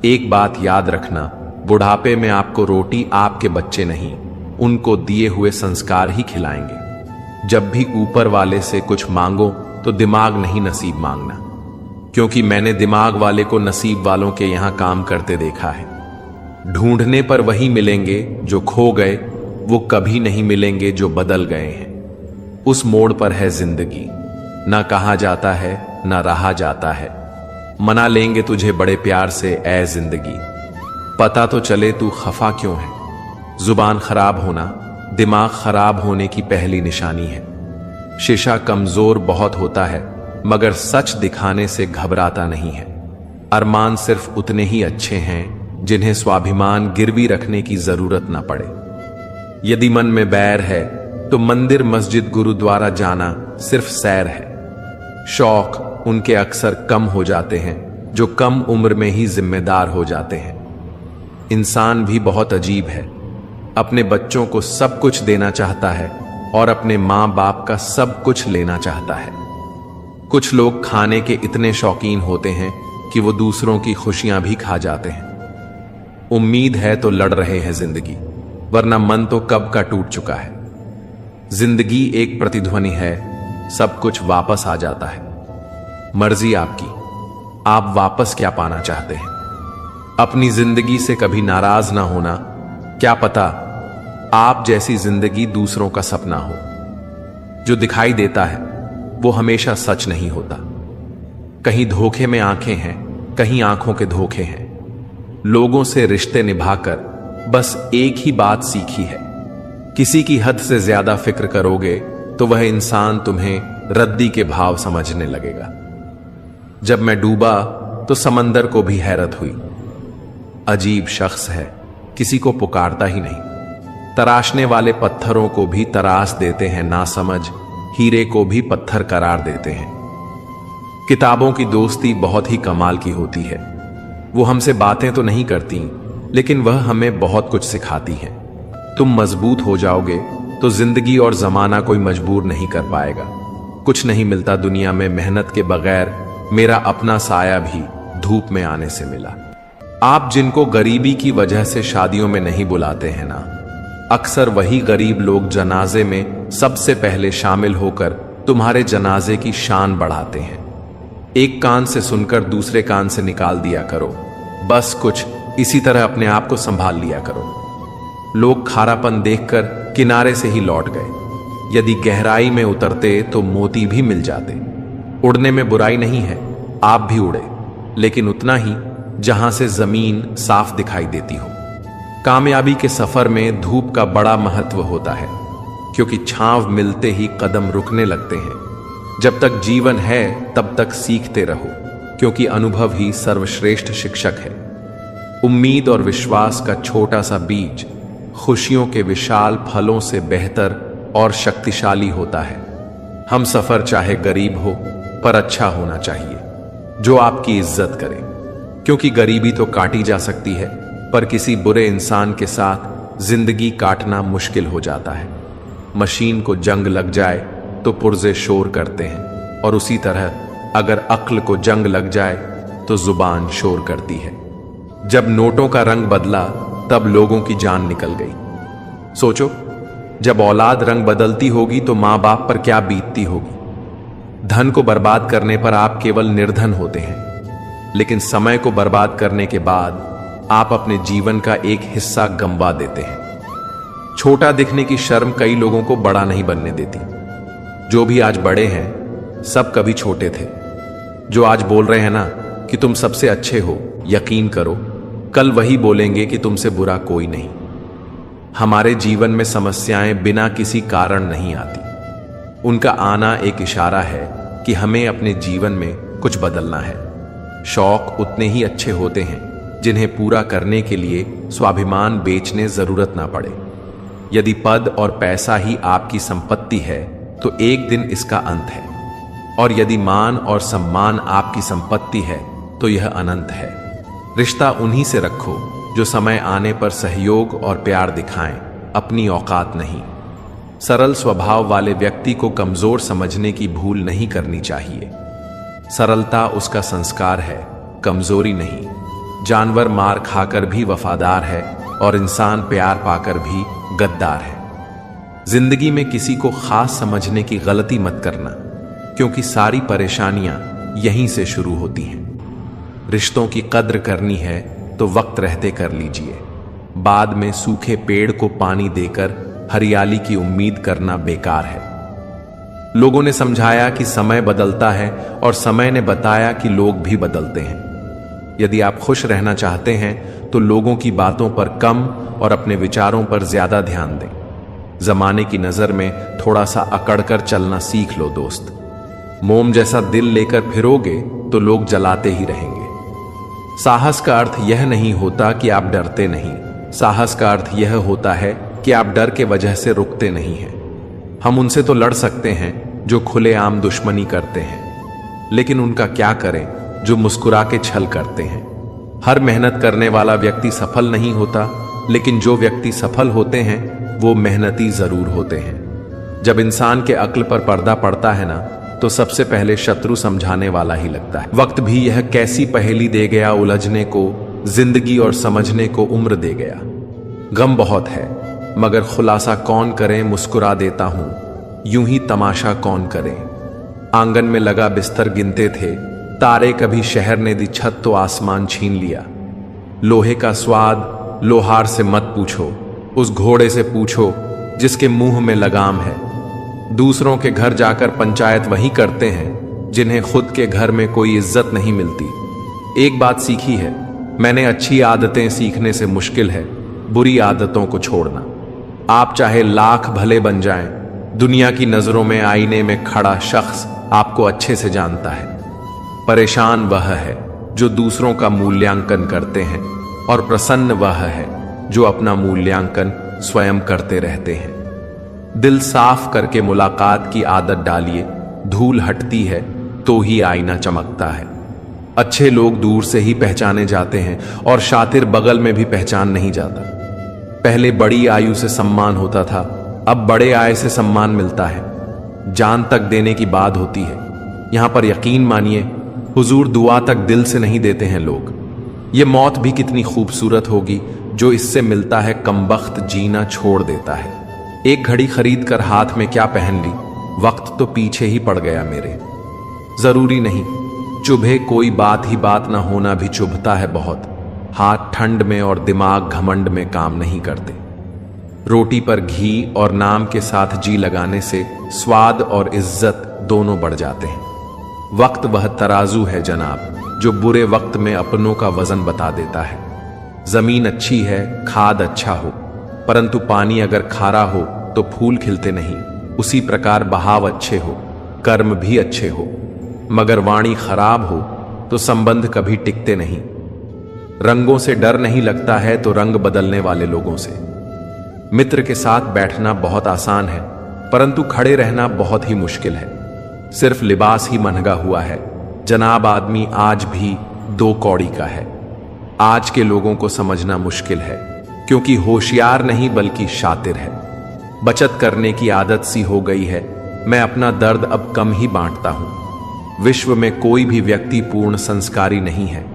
एक बात याद रखना, बुढ़ापे में आपको रोटी आपके बच्चे नहीं, उनको दिए हुए संस्कार ही खिलाएंगे। जब भी ऊपर वाले से कुछ मांगो तो दिमाग नहीं नसीब मांगना, क्योंकि मैंने दिमाग वाले को नसीब वालों के यहां काम करते देखा है। ढूंढने पर वही मिलेंगे जो खो गए, वो कभी नहीं मिलेंगे जो बदल गए हैं। उस मोड़ पर है जिंदगी, ना कहा जाता है ना रहा जाता है। मना लेंगे तुझे बड़े प्यार से ऐ जिंदगी, पता तो चले तू खफा क्यों है। जुबान खराब होना दिमाग खराब होने की पहली निशानी है। शीशा कमजोर बहुत होता है, मगर सच दिखाने से घबराता नहीं है। अरमान सिर्फ उतने ही अच्छे हैं जिन्हें स्वाभिमान गिरवी रखने की जरूरत ना पड़े। यदि मन में बैर है तो मंदिर मस्जिद गुरुद्वारा जाना सिर्फ सैर है। शौक उनके अक्सर कम हो जाते हैं जो कम उम्र में ही जिम्मेदार हो जाते हैं। इंसान भी बहुत अजीब है, अपने बच्चों को सब कुछ देना चाहता है और अपने माँ बाप का सब कुछ लेना चाहता है। कुछ लोग खाने के इतने शौकीन होते हैं कि वो दूसरों की खुशियां भी खा जाते हैं। उम्मीद है तो लड़ रहे हैं जिंदगी, वरना मन तो कब का टूट चुका है। जिंदगी एक प्रतिध्वनि है, सब कुछ वापस आ जाता है। मर्जी आपकी, आप वापस क्या पाना चाहते हैं। अपनी जिंदगी से कभी नाराज ना होना, क्या पता आप जैसी जिंदगी दूसरों का सपना हो। जो दिखाई देता है वो हमेशा सच नहीं होता। कहीं धोखे में आंखें हैं, कहीं आंखों के धोखे हैं। लोगों से रिश्ते निभाकर बस एक ही बात सीखी है, किसी की हद से ज्यादा फिक्र करोगे तो वह इंसान तुम्हें रद्दी के भाव समझने लगेगा। जब मैं डूबा तो समंदर को भी हैरत हुई। अजीब शख्स है, किसी को पुकारता ही नहीं। तराशने वाले पत्थरों को भी तराश देते हैं नासमझ, हीरे को भी पत्थर करार देते हैं। किताबों की दोस्ती बहुत ही कमाल की होती है। वो हमसे बातें तो नहीं करती, लेकिन वह हमें बहुत कुछ सिखाती हैं। तुम मजबूत हो जाओगे तो जिंदगी और जमाना कोई मजबूर नहीं कर पाएगा। कुछ नहीं मिलता दुनिया में मेहनत के बगैर। मेरा अपना साया भी धूप में आने से मिला। आप जिनको गरीबी की वजह से शादियों में नहीं बुलाते हैं ना, अक्सर वही गरीब लोग जनाजे में सबसे पहले शामिल होकर तुम्हारे जनाजे की शान बढ़ाते हैं। एक कान से सुनकर दूसरे कान से निकाल दिया करो, बस कुछ इसी तरह अपने आप को संभाल लिया करो। लोग खारापन देखकर किनारे से ही लौट गए। यदि गहराई में उतरते तो मोती भी मिल जाते। उड़ने में बुराई नहीं है, आप भी उड़े, लेकिन उतना ही जहां से जमीन साफ दिखाई देती हो। कामयाबी के सफर में धूप का बड़ा महत्व होता है, क्योंकि छांव मिलते ही कदम रुकने लगते हैं। जब तक जीवन है तब तक सीखते रहो, क्योंकि अनुभव ही सर्वश्रेष्ठ शिक्षक है। उम्मीद और विश्वास का छोटा सा बीज खुशियों के विशाल फलों से बेहतर और शक्तिशाली होता है। हम सफर चाहे गरीब हो पर अच्छा होना चाहिए, जो आपकी इज्जत करे, क्योंकि गरीबी तो काटी जा सकती है, पर किसी बुरे इंसान के साथ जिंदगी काटना मुश्किल हो जाता है। मशीन को जंग लग जाए तो पुर्जे शोर करते हैं, और उसी तरह अगर अक्ल को जंग लग जाए तो जुबान शोर करती है। जब नोटों का रंग बदला तब लोगों की जान निकल गई। सोचो, जब औलाद रंग बदलती होगी तो मां बाप पर क्या बीतती होगी। धन को बर्बाद करने पर आप केवल निर्धन होते हैं, लेकिन समय को बर्बाद करने के बाद आप अपने जीवन का एक हिस्सा गंवा देते हैं। छोटा दिखने की शर्म कई लोगों को बड़ा नहीं बनने देती। जो भी आज बड़े हैं सब कभी छोटे थे। जो आज बोल रहे हैं ना कि तुम सबसे अच्छे हो, यकीन करो कल वही बोलेंगे कि तुमसे बुरा कोई नहीं। हमारे जीवन में समस्याएं बिना किसी कारण नहीं आती। उनका आना एक इशारा है कि हमें अपने जीवन में कुछ बदलना है। शौक उतने ही अच्छे होते हैं जिन्हें पूरा करने के लिए स्वाभिमान बेचने जरूरत ना पड़े। यदि पद और पैसा ही आपकी संपत्ति है तो एक दिन इसका अंत है, और यदि मान और सम्मान आपकी संपत्ति है तो यह अनंत है। रिश्ता उन्हीं से रखो जो समय आने पर सहयोग और प्यार दिखाएं, अपनी औकात नहीं। सरल स्वभाव वाले व्यक्ति को कमजोर समझने की भूल नहीं करनी चाहिए। सरलता उसका संस्कार है, कमजोरी नहीं। जानवर मार खाकर भी वफादार है और इंसान प्यार पाकर भी गद्दार है। जिंदगी में किसी को खास समझने की गलती मत करना, क्योंकि सारी परेशानियां यहीं से शुरू होती हैं। रिश्तों की कद्र करनी है तो वक्त रहते कर लीजिए। बाद में सूखे पेड़ को पानी देकर हरियाली की उम्मीद करना बेकार है। लोगों ने समझाया कि समय बदलता है और समय ने बताया कि लोग भी बदलते हैं। यदि आप खुश रहना चाहते हैं तो लोगों की बातों पर कम और अपने विचारों पर ज्यादा ध्यान दें। जमाने की नजर में थोड़ा सा अकड़कर चलना सीख लो दोस्त। मोम जैसा दिल लेकर फिरोगे तो लोग जलाते ही रहेंगे। साहस का अर्थ यह नहीं होता कि आप डरते नहीं। साहस का अर्थ यह होता है कि आप डर के वजह से रुकते नहीं हैं। हम उनसे तो लड़ सकते हैं जो खुलेआम दुश्मनी करते हैं, लेकिन उनका क्या करें जो मुस्कुरा के छल करते हैं। हर मेहनत करने वाला व्यक्ति सफल नहीं होता, लेकिन जो व्यक्ति सफल होते हैं वो मेहनती जरूर होते हैं। जब इंसान के अक्ल पर पर्दा पड़ता है ना, तो सबसे पहले शत्रु समझाने वाला ही लगता है। वक्त भी यह कैसी पहेली दे गया उलझने को, जिंदगी और समझने को उम्र दे गया। गम बहुत है मगर खुलासा कौन करे, मुस्कुरा देता हूं यूं ही तमाशा कौन करे। आंगन में लगा बिस्तर गिनते थे तारे, कभी शहर ने दी छत तो आसमान छीन लिया। लोहे का स्वाद लोहार से मत पूछो, उस घोड़े से पूछो जिसके मुंह में लगाम है। दूसरों के घर जाकर पंचायत वही करते हैं जिन्हें खुद के घर में कोई इज्जत नहीं मिलती। एक बात सीखी है मैंने, अच्छी आदतें सीखने से मुश्किल है बुरी आदतों को छोड़ना। आप चाहे लाख भले बन जाएं, दुनिया की नजरों में आईने में खड़ा शख्स आपको अच्छे से जानता है। परेशान वह है जो दूसरों का मूल्यांकन करते हैं और प्रसन्न वह है जो अपना मूल्यांकन स्वयं करते रहते हैं। दिल साफ करके मुलाकात की आदत डालिए, धूल हटती है तो ही आईना चमकता है। अच्छे लोग दूर से ही पहचाने जाते हैं और शातिर बगल में भी पहचान नहीं जाता। पहले बड़ी आयु से सम्मान होता था, अब बड़े आय से सम्मान मिलता है। जान तक देने की बात होती है। यहां पर यकीन मानिए हुजूर दुआ तक दिल से नहीं देते हैं लोग। ये मौत भी कितनी खूबसूरत होगी जो इससे मिलता है कमबख्त जीना छोड़ देता है। एक घड़ी खरीद कर हाथ में क्या पहन ली, वक्त तो पीछे ही पड़ गया मेरे। जरूरी नहीं चुभे कोई बात ही बात ना होना भी चुभता है बहुत। हाथ ठंड में और दिमाग घमंड में काम नहीं करते। रोटी पर घी और नाम के साथ जी लगाने से स्वाद और इज्जत दोनों बढ़ जाते हैं। वक्त वह तराजू है जनाब जो बुरे वक्त में अपनों का वजन बता देता है। जमीन अच्छी है, खाद अच्छा हो, परंतु पानी अगर खारा हो तो फूल खिलते नहीं। उसी प्रकार बहाव अच्छे हो, कर्म भी अच्छे हो, मगर वाणी खराब हो तो संबंध कभी टिकते नहीं। रंगों से डर नहीं लगता है तो रंग बदलने वाले लोगों से। मित्र के साथ बैठना बहुत आसान है, परंतु खड़े रहना बहुत ही मुश्किल है। सिर्फ लिबास ही महंगा हुआ है जनाब, आदमी आज भी 2 कौड़ी का है। आज के लोगों को समझना मुश्किल है क्योंकि होशियार नहीं बल्कि शातिर है। बचत करने की आदत सी हो गई है। मैं अपना दर्द अब कम ही बांटता हूं। विश्व में कोई भी व्यक्ति पूर्ण संस्कारी नहीं है।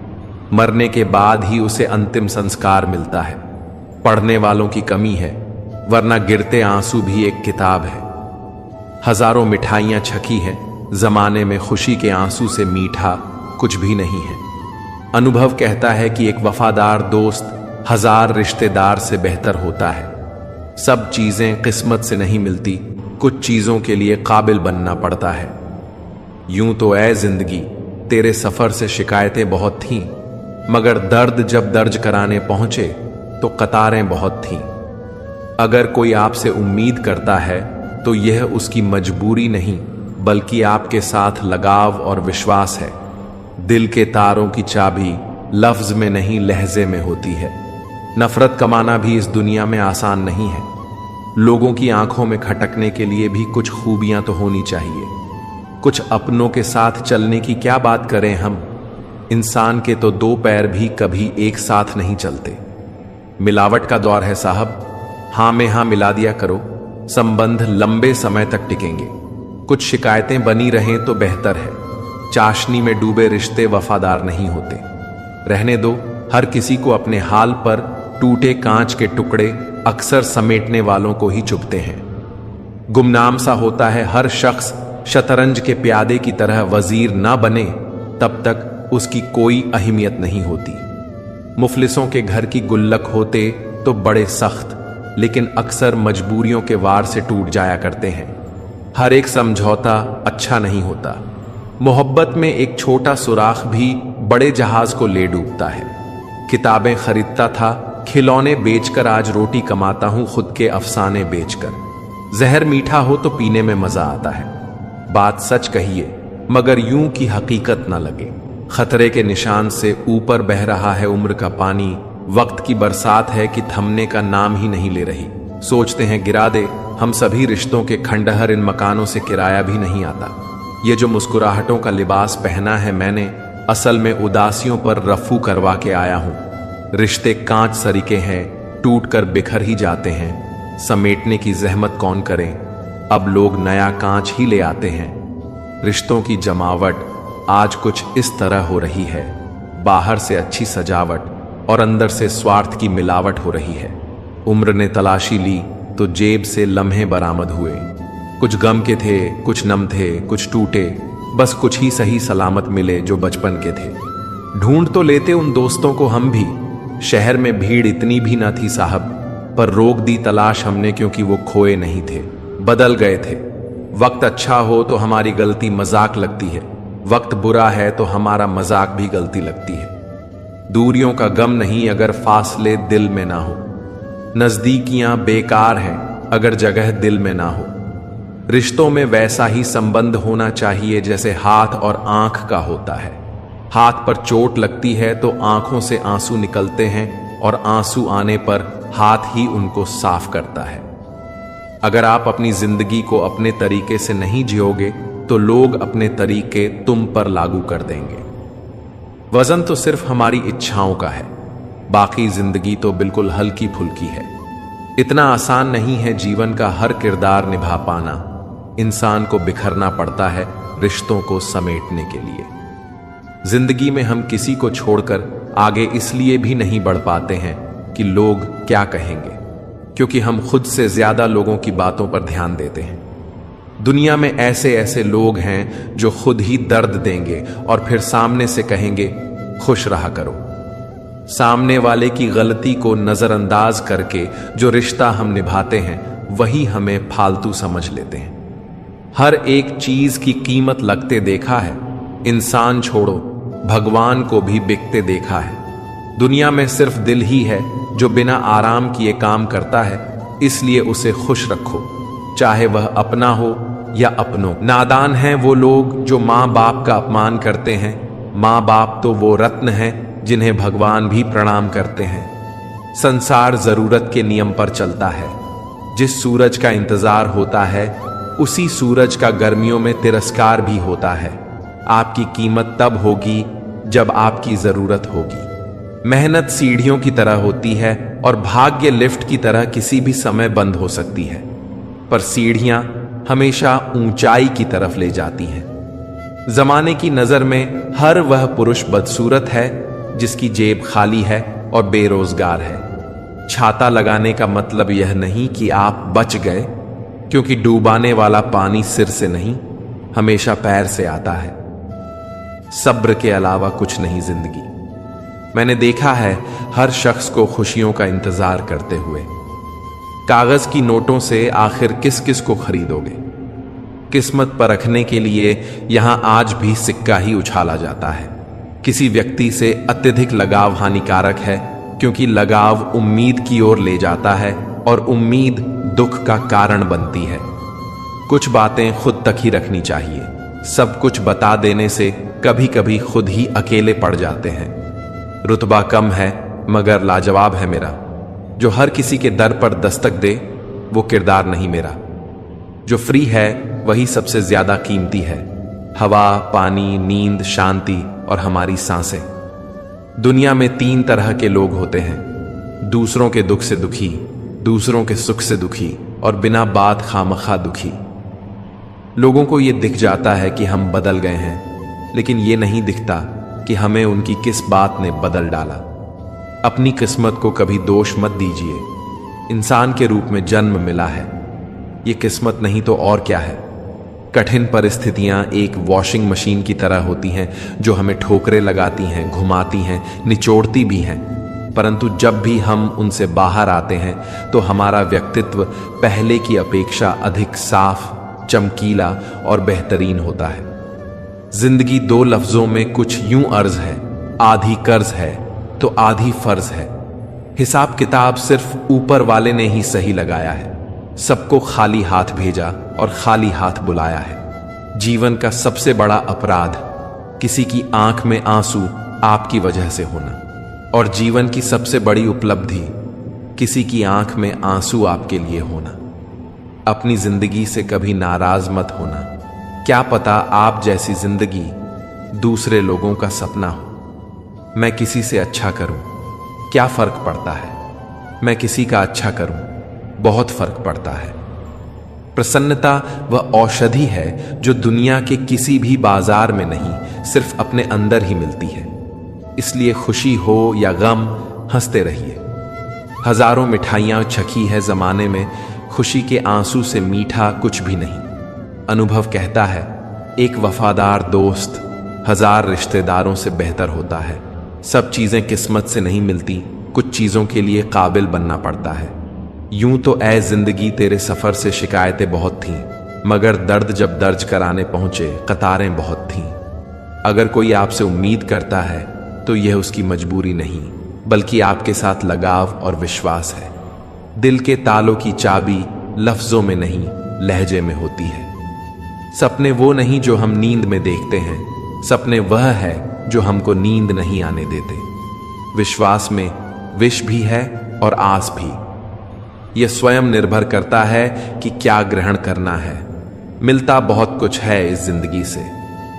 मरने के बाद ही उसे अंतिम संस्कार मिलता है। पढ़ने वालों की कमी है, वरना गिरते आंसू भी एक किताब है। हजारों मिठाइयां छकी हैं, जमाने में खुशी के आंसू से मीठा कुछ भी नहीं है। अनुभव कहता है कि एक वफादार दोस्त 1000 रिश्तेदार से बेहतर होता है। सब चीजें किस्मत से नहीं मिलती, कुछ चीजों के लिए काबिल बनना पड़ता है। यूं तो ऐ जिंदगी तेरे सफर से शिकायतें बहुत थीं, मगर दर्द जब दर्ज कराने पहुंचे तो कतारें बहुत थीं। अगर कोई आपसे उम्मीद करता है तो यह उसकी मजबूरी नहीं बल्कि आपके साथ लगाव और विश्वास है। दिल के तारों की चाबी लफ्ज में नहीं लहजे में होती है। नफरत कमाना भी इस दुनिया में आसान नहीं है। लोगों की आंखों में खटकने के लिए भी कुछ खूबियां तो होनी चाहिए। कुछ अपनों के साथ चलने की क्या बात करें हम। इंसान के तो 2 पैर भी कभी एक साथ नहीं चलते। मिलावट का दौर है साहब, हां में हां मिला दिया करो, संबंध लंबे समय तक टिकेंगे। कुछ शिकायतें बनी रहें तो बेहतर है। चाशनी में डूबे रिश्ते वफादार नहीं होते। रहने दो, हर किसी को अपने हाल पर। टूटे कांच के टुकड़े अक्सर समेटने वालों को ही चुभते हैं। गुमनाम सा होता है हर शख्स। शतरंज के प्यादे की तरह वजीर ना बने तब तक उसकी कोई अहमियत नहीं होती। मुफलिसों के घर की गुल्लक होते तो बड़े सख्त, लेकिन अक्सर मजबूरियों के वार से टूट जाया करते हैं। हर एक समझौता अच्छा नहीं होता। मोहब्बत में एक छोटा सुराख भी बड़े जहाज को ले डूबता है। किताबें खरीदता था, खिलौने बेचकर आज रोटी कमाता हूं खुद के अफसाने बेचकर। जहर मीठा हो तो पीने में मजा आता है। बात सच कहिए मगर यूं की हकीकत ना लगे। खतरे के निशान से ऊपर बह रहा है उम्र का पानी। वक्त की बरसात है कि थमने का नाम ही नहीं ले रही। सोचते हैं गिरा दे हम सभी रिश्तों के खंडहर, इन मकानों से किराया भी नहीं आता। ये जो मुस्कुराहटों का लिबास पहना है मैंने, असल में उदासियों पर रफू करवा के आया हूं। रिश्ते कांच सरीके हैं, टूट कर बिखर ही जाते हैं। समेटने की जहमत कौन करे, अब लोग नया कांच ही ले आते हैं। रिश्तों की जमावट आज कुछ इस तरह हो रही है, बाहर से अच्छी सजावट और अंदर से स्वार्थ की मिलावट हो रही है। उम्र ने तलाशी ली तो जेब से लम्हे बरामद हुए। कुछ गम के थे, कुछ नम थे, कुछ टूटे, बस कुछ ही सही सलामत मिले जो बचपन के थे। ढूंढ तो लेते उन दोस्तों को हम भी, शहर में भीड़ इतनी भी ना थी साहब, पर रोक दी तलाश हमने क्योंकि वो खोए नहीं थे, बदल गए थे। वक्त अच्छा हो तो हमारी गलती मजाक लगती है, वक्त बुरा है तो हमारा मजाक भी गलती लगती है। दूरियों का गम नहीं अगर फासले दिल में ना हो, नजदीकियां बेकार हैं अगर जगह दिल में ना हो। रिश्तों में वैसा ही संबंध होना चाहिए जैसे हाथ और आंख का होता है। हाथ पर चोट लगती है तो आंखों से आंसू निकलते हैं और आंसू आने पर हाथ ही उनको साफ करता है। अगर आप अपनी जिंदगी को अपने तरीके से नहीं जियोगे तो लोग अपने तरीके तुम पर लागू कर देंगे। वजन तो सिर्फ हमारी इच्छाओं का है, बाकी जिंदगी तो बिल्कुल हल्की फुल्की है। इतना आसान नहीं है जीवन का हर किरदार निभा पाना। इंसान को बिखरना पड़ता है रिश्तों को समेटने के लिए। जिंदगी में हम किसी को छोड़कर आगे इसलिए भी नहीं बढ़ पाते हैं कि लोग क्या कहेंगे, क्योंकि हम खुद से ज्यादा लोगों की बातों पर ध्यान देते हैं। दुनिया में ऐसे ऐसे लोग हैं जो खुद ही दर्द देंगे और फिर सामने से कहेंगे खुश रहा करो। सामने वाले की गलती को नजरअंदाज करके जो रिश्ता हम निभाते हैं वही हमें फालतू समझ लेते हैं। हर एक चीज की कीमत लगते देखा है, इंसान छोड़ो भगवान को भी बिकते देखा है। दुनिया में सिर्फ दिल ही है जो बिना आराम किए काम करता है, इसलिए उसे खुश रखो, चाहे वह अपना हो या अपनों। नादान हैं वो लोग जो माँ बाप का अपमान करते हैं। माँ बाप तो वो रत्न हैं जिन्हें भगवान भी प्रणाम करते हैं। संसार जरूरत के नियम पर चलता है। जिस सूरज का इंतजार होता है उसी सूरज का गर्मियों में तिरस्कार भी होता है। आपकी कीमत तब होगी जब आपकी जरूरत होगी। मेहनत सीढ़ियों की तरह होती है और भाग्य लिफ्ट की तरह किसी भी समय बंद हो सकती है, पर सीढ़ियां हमेशा ऊंचाई की तरफ ले जाती हैं। जमाने की नजर में हर वह पुरुष बदसूरत है जिसकी जेब खाली है और बेरोजगार है। छाता लगाने का मतलब यह नहीं कि आप बच गए, क्योंकि डूबाने वाला पानी सिर से नहीं हमेशा पैर से आता है। सब्र के अलावा कुछ नहीं जिंदगी। मैंने देखा है हर शख्स को खुशियों का इंतजार करते हुए। कागज की नोटों से आखिर किस किस को खरीदोगे? किस्मत परखने के लिए यहां आज भी सिक्का ही उछाला जाता है। किसी व्यक्ति से अत्यधिक लगाव हानिकारक है, क्योंकि लगाव उम्मीद की ओर ले जाता है और उम्मीद दुख का कारण बनती है। कुछ बातें खुद तक ही रखनी चाहिए। सब कुछ बता देने से कभी कभी खुद ही अकेले पड़ जाते हैं। रुतबा कम है मगर लाजवाब है मेरा। जो हर किसी के दर पर दस्तक दे वो किरदार नहीं मेरा। जो फ्री है वही सबसे ज्यादा कीमती है। हवा, पानी, नींद, शांति और हमारी सांसें। दुनिया में 3 तरह के लोग होते हैं, दूसरों के दुख से दुखी, दूसरों के सुख से दुखी और बिना बात खामखा दुखी। लोगों को यह दिख जाता है कि हम बदल गए हैं, लेकिन यह नहीं दिखता कि हमें उनकी किस बात ने बदल डाला। अपनी किस्मत को कभी दोष मत दीजिए। इंसान के रूप में जन्म मिला है, ये किस्मत नहीं तो और क्या है। कठिन परिस्थितियां एक वॉशिंग मशीन की तरह होती हैं जो हमें ठोकरें लगाती हैं, घुमाती हैं, निचोड़ती भी हैं, परंतु जब भी हम उनसे बाहर आते हैं तो हमारा व्यक्तित्व पहले की अपेक्षा अधिक साफ, चमकीला और बेहतरीन होता है। जिंदगी 2 लफ्जों में कुछ यूं अर्ज है, आधी कर्ज है तो आधी फर्ज है। हिसाब किताब सिर्फ ऊपर वाले ने ही सही लगाया है। सबको खाली हाथ भेजा और खाली हाथ बुलाया है। जीवन का सबसे बड़ा अपराध किसी की आंख में आंसू आपकी वजह से होना, और जीवन की सबसे बड़ी उपलब्धि किसी की आंख में आंसू आपके लिए होना। अपनी जिंदगी से कभी नाराज मत होना, क्या पता आप जैसी जिंदगी दूसरे लोगों का सपना हो। मैं किसी से अच्छा करूं, क्या फर्क पड़ता है। मैं किसी का अच्छा करूं, बहुत फर्क पड़ता है। प्रसन्नता वह औषधि है जो दुनिया के किसी भी बाजार में नहीं, सिर्फ अपने अंदर ही मिलती है। इसलिए खुशी हो या गम, हंसते रहिए। हजारों मिठाइयां चखी है जमाने में, खुशी के आंसू से मीठा कुछ भी नहीं। अनुभव कहता है, एक वफादार दोस्त 1000 रिश्तेदारों से बेहतर होता है। सब चीजें किस्मत से नहीं मिलती, कुछ चीजों के लिए काबिल बनना पड़ता है। यूं तो ऐ जिंदगी तेरे सफर से शिकायतें बहुत थीं, मगर दर्द जब दर्ज कराने पहुंचे कतारें बहुत थीं। अगर कोई आपसे उम्मीद करता है तो यह उसकी मजबूरी नहीं, बल्कि आपके साथ लगाव और विश्वास है। दिल के तालों की चाबी लफ्जों में नहीं, लहजे में होती है। सपने वो नहीं जो हम नींद में देखते हैं, सपने वह है जो हमको नींद नहीं आने देते। विश्वास में विष भी है और आस भी। यह स्वयं निर्भर करता है कि क्या ग्रहण करना है। मिलता बहुत कुछ है इस जिंदगी से,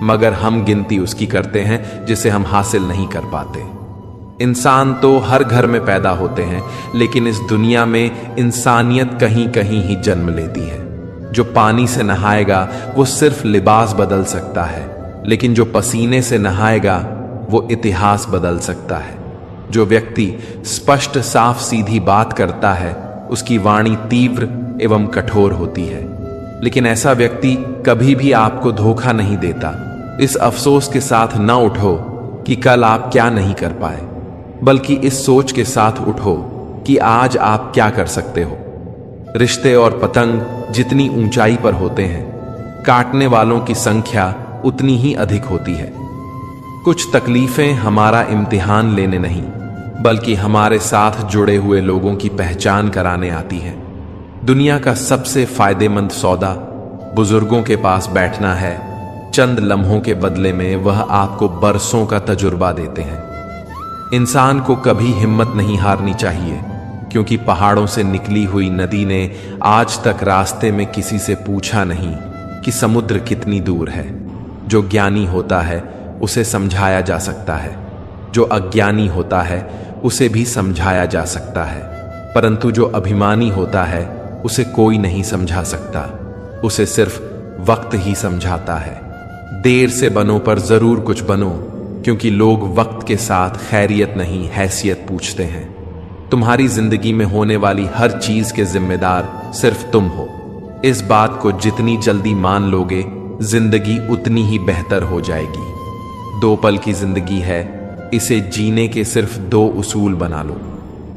मगर हम गिनती उसकी करते हैं जिसे हम हासिल नहीं कर पाते। इंसान तो हर घर में पैदा होते हैं, लेकिन इस दुनिया में इंसानियत कहीं कहीं ही जन्म लेती है। जो पानी से नहाएगा वो सिर्फ लिबास बदल सकता है, लेकिन जो पसीने से नहाएगा वो इतिहास बदल सकता है। जो व्यक्ति स्पष्ट साफ सीधी बात करता है उसकी वाणी तीव्र एवं कठोर होती है, लेकिन ऐसा व्यक्ति कभी भी आपको धोखा नहीं देता। इस अफसोस के साथ न उठो कि कल आप क्या नहीं कर पाए, बल्कि इस सोच के साथ उठो कि आज आप क्या कर सकते हो। रिश्ते और पतंग जितनी ऊंचाई पर होते हैं, काटने वालों की संख्या उतनी ही अधिक होती है। कुछ तकलीफें हमारा इम्तिहान लेने नहीं, बल्कि हमारे साथ जुड़े हुए लोगों की पहचान कराने आती हैं। दुनिया का सबसे फायदेमंद सौदा बुजुर्गों के पास बैठना है। चंद लम्हों के बदले में वह आपको बरसों का तजुर्बा देते हैं। इंसान को कभी हिम्मत नहीं हारनी चाहिए, क्योंकि पहाड़ों से निकली हुई नदी ने आज तक रास्ते में किसी से पूछा नहीं कि समुद्र कितनी दूर है। जो ज्ञानी होता है उसे समझाया जा सकता है, जो अज्ञानी होता है उसे भी समझाया जा सकता है, परंतु जो अभिमानी होता है उसे कोई नहीं समझा सकता, उसे सिर्फ वक्त ही समझाता है। देर से बनो पर जरूर कुछ बनो, क्योंकि लोग वक्त के साथ खैरियत नहीं हैसियत पूछते हैं। तुम्हारी जिंदगी में होने वाली हर चीज के जिम्मेदार सिर्फ तुम हो। इस बात को जितनी जल्दी मान लोगे, जिंदगी उतनी ही बेहतर हो जाएगी। 2 पल की जिंदगी है, इसे जीने के सिर्फ 2 उसूल बना लो।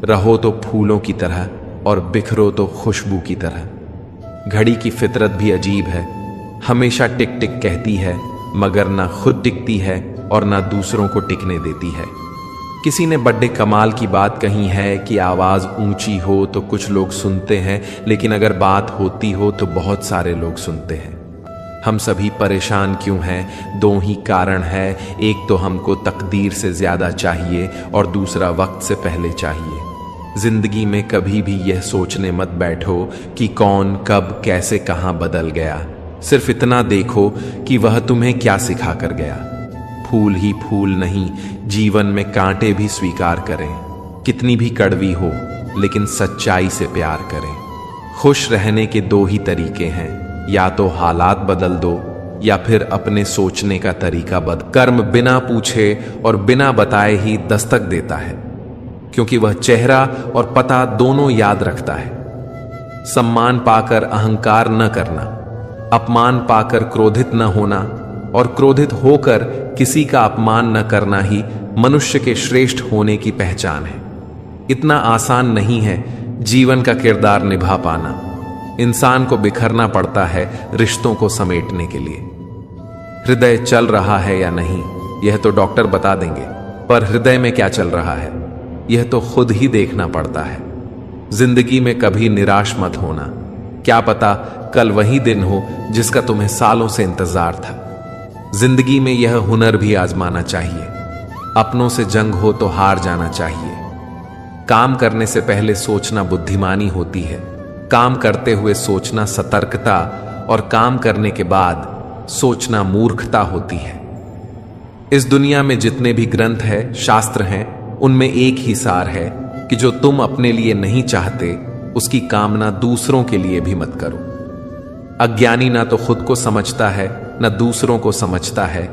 रहो तो फूलों की तरह और बिखरो तो खुशबू की तरह। घड़ी की फितरत भी अजीब है, हमेशा टिक टिक कहती है, मगर ना खुद टिकती है और ना दूसरों को टिकने देती है। किसी ने बड़े कमाल की बात कही है कि आवाज ऊंची हो तो कुछ लोग सुनते हैं, लेकिन अगर बात होती हो तो बहुत सारे लोग सुनते हैं। हम सभी परेशान क्यों हैं? 2 ही कारण है। एक तो हमको तकदीर से ज्यादा चाहिए और दूसरा वक्त से पहले चाहिए। जिंदगी में कभी भी यह सोचने मत बैठो कि कौन कब कैसे कहां बदल गया। सिर्फ इतना देखो कि वह तुम्हें क्या सिखा कर गया। फूल ही फूल नहीं, जीवन में कांटे भी स्वीकार करें। कितनी भी कड़वी हो, लेकिन सच्चाई से प्यार करें। खुश रहने के 2 ही तरीके हैं, या तो हालात बदल दो या फिर अपने सोचने का तरीका बदल। कर्म बिना पूछे और बिना बताए ही दस्तक देता है, क्योंकि वह चेहरा और पता दोनों याद रखता है। सम्मान पाकर अहंकार न करना, अपमान पाकर क्रोधित न होना और क्रोधित होकर किसी का अपमान न करना ही मनुष्य के श्रेष्ठ होने की पहचान है। इतना आसान नहीं है जीवन का किरदार निभा पाना। इंसान को बिखरना पड़ता है रिश्तों को समेटने के लिए। हृदय चल रहा है या नहीं, यह तो डॉक्टर बता देंगे, पर हृदय में क्या चल रहा है यह तो खुद ही देखना पड़ता है। जिंदगी में कभी निराश मत होना, क्या पता कल वही दिन हो जिसका तुम्हें सालों से इंतजार था। जिंदगी में यह हुनर भी आजमाना चाहिए, अपनों से जंग हो तो हार जाना चाहिए। काम करने से पहले सोचना बुद्धिमानी होती है, काम करते हुए सोचना सतर्कता, और काम करने के बाद सोचना मूर्खता होती है। इस दुनिया में जितने भी ग्रंथ है, शास्त्र हैं, उनमें एक ही सार है कि जो तुम अपने लिए नहीं चाहते उसकी कामना दूसरों के लिए भी मत करो। अज्ञानी ना तो खुद को समझता है न दूसरों को समझता है,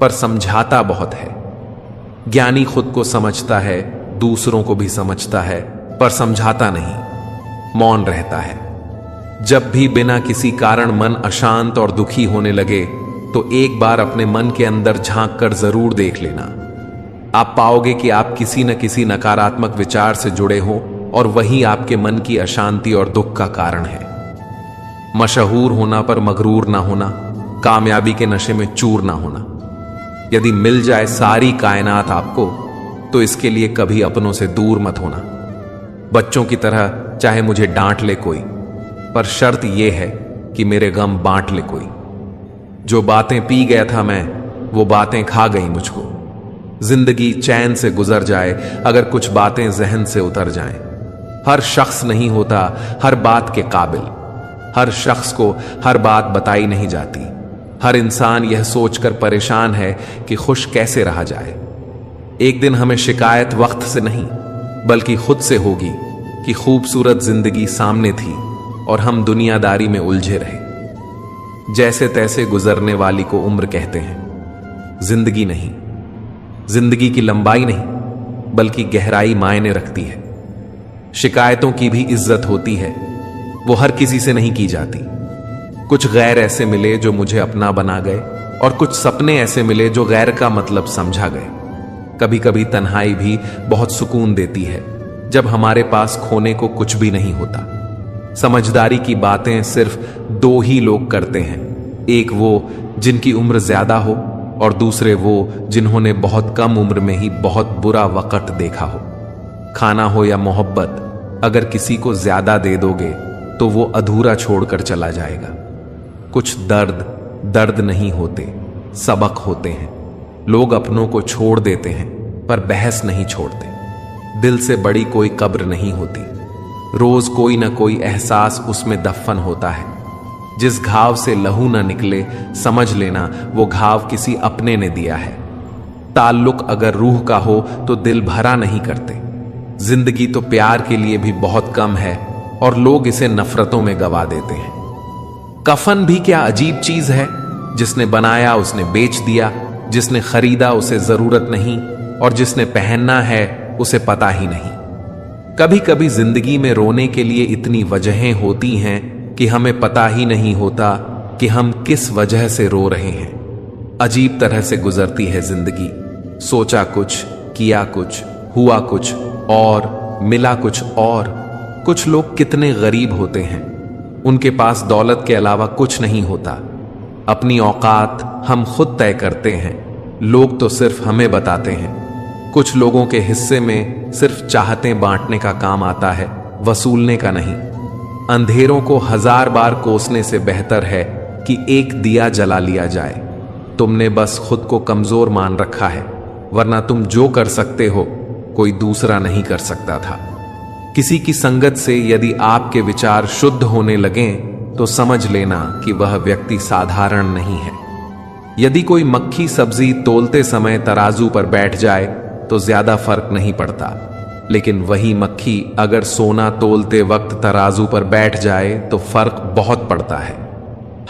पर समझाता बहुत है। ज्ञानी खुद को समझता है, दूसरों को भी समझता है, पर समझाता नहीं, मौन रहता है। जब भी बिना किसी कारण मन अशांत और दुखी होने लगे तो एक बार अपने मन के अंदर झांक कर जरूर देख लेना। आप पाओगे कि आप किसी न किसी नकारात्मक विचार से जुड़े हो और वही आपके मन की अशांति और दुख का कारण है। मशहूर होना पर मगरूर ना होना, कामयाबी के नशे में चूर ना होना। यदि मिल जाए सारी कायनात आपको तो इसके लिए कभी अपनों से दूर मत होना। बच्चों की तरह चाहे मुझे डांट ले कोई, पर शर्त यह है कि मेरे गम बांट ले कोई। जो बातें पी गया था मैं, वो बातें खा गई मुझको। जिंदगी चैन से गुजर जाए अगर कुछ बातें जहन से उतर जाएं। हर शख्स नहीं होता हर बात के काबिल। हर शख्स को हर बात बताई नहीं जाती। हर इंसान यह सोचकर परेशान है कि खुश कैसे रहा जाए। एक दिन हमें शिकायत वक्त से नहीं बल्कि खुद से होगी कि खूबसूरत जिंदगी सामने थी और हम दुनियादारी में उलझे रहे। जैसे तैसे गुजरने वाली को उम्र कहते हैं, जिंदगी नहीं। जिंदगी की लंबाई नहीं बल्कि गहराई मायने रखती है। शिकायतों की भी इज्जत होती है, वो हर किसी से नहीं की जाती। कुछ गैर ऐसे मिले जो मुझे अपना बना गए और कुछ सपने ऐसे मिले जो गैर का मतलब समझा गए। कभी कभी तन्हाई भी बहुत सुकून देती है जब हमारे पास खोने को कुछ भी नहीं होता। समझदारी की बातें सिर्फ दो ही लोग करते हैं, एक वो जिनकी उम्र ज्यादा हो और दूसरे वो जिन्होंने बहुत कम उम्र में ही बहुत बुरा वक्त देखा हो। खाना हो या मोहब्बत, अगर किसी को ज्यादा दे दोगे तो वो अधूरा छोड़कर चला जाएगा। कुछ दर्द नहीं होते, सबक होते हैं। लोग अपनों को छोड़ देते हैं पर बहस नहीं छोड़ते। दिल से बड़ी कोई कब्र नहीं होती। रोज कोई ना कोई एहसास उसमें दफन होता है। जिस घाव से लहू ना निकले समझ लेना वो घाव किसी अपने ने दिया है। ताल्लुक अगर रूह का हो तो दिल भरा नहीं करते। जिंदगी तो प्यार के लिए भी बहुत कम है और लोग इसे नफरतों में गवा देते हैं। कफन भी क्या अजीब चीज है, जिसने बनाया उसने बेच दिया, जिसने खरीदा उसे जरूरत नहीं और जिसने पहनना है उसे पता ही नहीं। कभी कभी जिंदगी में रोने के लिए इतनी वजहें होती हैं कि हमें पता ही नहीं होता कि हम किस वजह से रो रहे हैं। अजीब तरह से गुजरती है जिंदगी। सोचा कुछ, किया कुछ, हुआ कुछ और मिला कुछ और। कुछ लोग कितने गरीब होते हैं, उनके पास दौलत के अलावा कुछ नहीं होता। अपनी औकात हम खुद तय करते हैं, लोग तो सिर्फ हमें बताते हैं। कुछ लोगों के हिस्से में सिर्फ चाहतें बांटने का काम आता है, वसूलने का नहीं। अंधेरों को 1000 बार कोसने से बेहतर है कि एक दिया जला लिया जाए। तुमने बस खुद को कमजोर मान रखा है, वरना तुम जो कर सकते हो कोई दूसरा नहीं कर सकता था। किसी की संगत से यदि आपके विचार शुद्ध होने लगें तो समझ लेना कि वह व्यक्ति साधारण नहीं है। यदि कोई मक्खी सब्जी तोलते समय तराजू पर बैठ जाए तो ज्यादा फर्क नहीं पड़ता, लेकिन वही मक्खी अगर सोना तोलते वक्त तराजू पर बैठ जाए तो फर्क बहुत पड़ता है।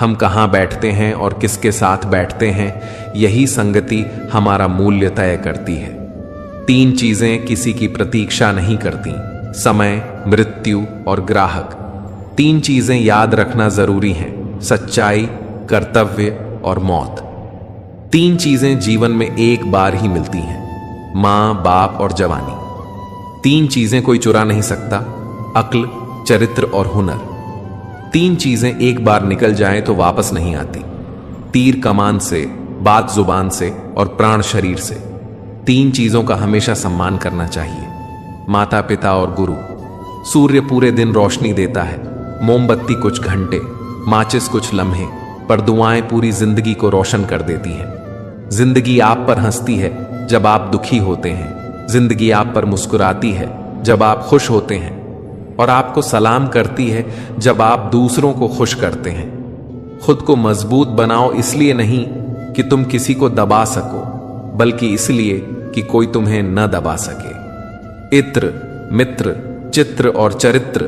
हम कहाँ बैठते हैं और किसके साथ बैठते हैं, यही संगति हमारा मूल्य तय करती है। 3 चीजें किसी की प्रतीक्षा नहीं करती, समय, मृत्यु और ग्राहक। 3 चीजें याद रखना जरूरी हैं, सच्चाई, कर्तव्य और मौत। 3 चीजें जीवन में एक बार ही मिलती हैं, मां, बाप और जवानी। 3 चीजें कोई चुरा नहीं सकता, अक्ल, चरित्र और हुनर। 3 चीजें एक बार निकल जाएं तो वापस नहीं आती, तीर कमान से, बात जुबान से और प्राण शरीर से। 3 चीजों का हमेशा सम्मान करना चाहिए, माता पिता और गुरु। सूर्य पूरे दिन रोशनी देता है, मोमबत्ती कुछ घंटे, माचिस कुछ लम्हे, पर दुआएं पूरी जिंदगी को रोशन कर देती हैं। जिंदगी आप पर हंसती है जब आप दुखी होते हैं, जिंदगी आप पर मुस्कुराती है जब आप खुश होते हैं और आपको सलाम करती है जब आप दूसरों को खुश करते हैं। खुद को मजबूत बनाओ, इसलिए नहीं कि तुम किसी को दबा सको, बल्कि इसलिए कि कोई तुम्हें न दबा सके। इत्र, मित्र, चित्र और चरित्र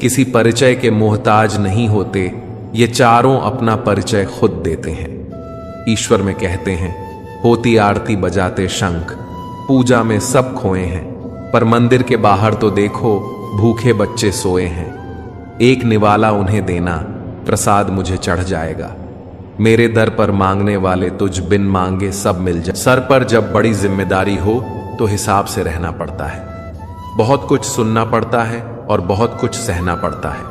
किसी परिचय के मोहताज नहीं होते। ये चारों अपना परिचय खुद देते हैं। ईश्वर में कहते हैं, होती आरती बजाते शंख, पूजा में सब खोए हैं, पर मंदिर के बाहर तो देखो भूखे बच्चे सोए हैं। एक निवाला उन्हें देना, प्रसाद मुझे चढ़ जाएगा। मेरे दर पर मांगने वाले तुझ बिन मांगे सब मिल जाए। सर पर जब बड़ी जिम्मेदारी हो तो हिसाब से रहना पड़ता है। बहुत कुछ सुनना पड़ता है और बहुत कुछ सहना पड़ता है।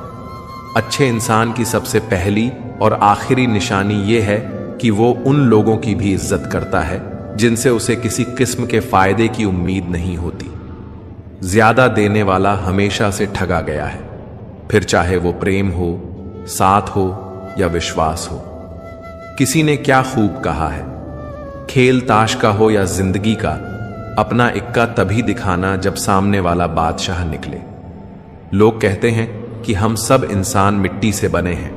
अच्छे इंसान की सबसे पहली और आखिरी निशानी यह है कि वो उन लोगों की भी इज्जत करता है जिनसे उसे किसी किस्म के फायदे की उम्मीद नहीं होती। ज्यादा देने वाला हमेशा से ठगा गया है, फिर चाहे वो प्रेम हो, साथ हो या विश्वास हो। किसी ने क्या खूब कहा है, खेल ताश का हो या जिंदगी का, अपना इक्का तभी दिखाना जब सामने वाला बादशाह निकले। लोग कहते हैं कि हम सब इंसान मिट्टी से बने हैं,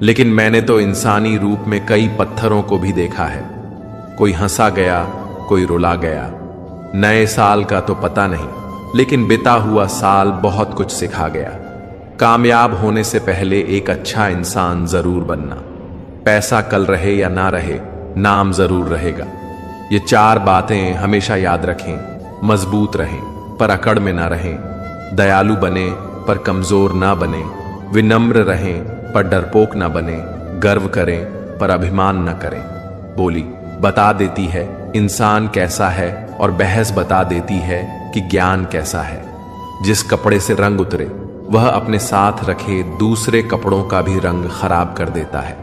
लेकिन मैंने तो इंसानी रूप में कई पत्थरों को भी देखा है। कोई हंसा गया, कोई रुला गया। नए साल का तो पता नहीं, लेकिन बिता हुआ साल बहुत कुछ सिखा गया। कामयाब होने से पहले एक अच्छा इंसान जरूर बनना। पैसा कल रहे या ना रहे, नाम जरूर रहेगा। ये चार बातें हमेशा याद रखें। मजबूत रहें पर अकड़ में ना रहें, दयालु बने पर कमजोर ना बने, विनम्र रहें पर डरपोक ना बने, गर्व करें पर अभिमान न करें। बोली बता देती है इंसान कैसा है और बहस बता देती है कि ज्ञान कैसा है। जिस कपड़े से रंग उतरे वह अपने साथ रखे दूसरे कपड़ों का भी रंग खराब कर देता है।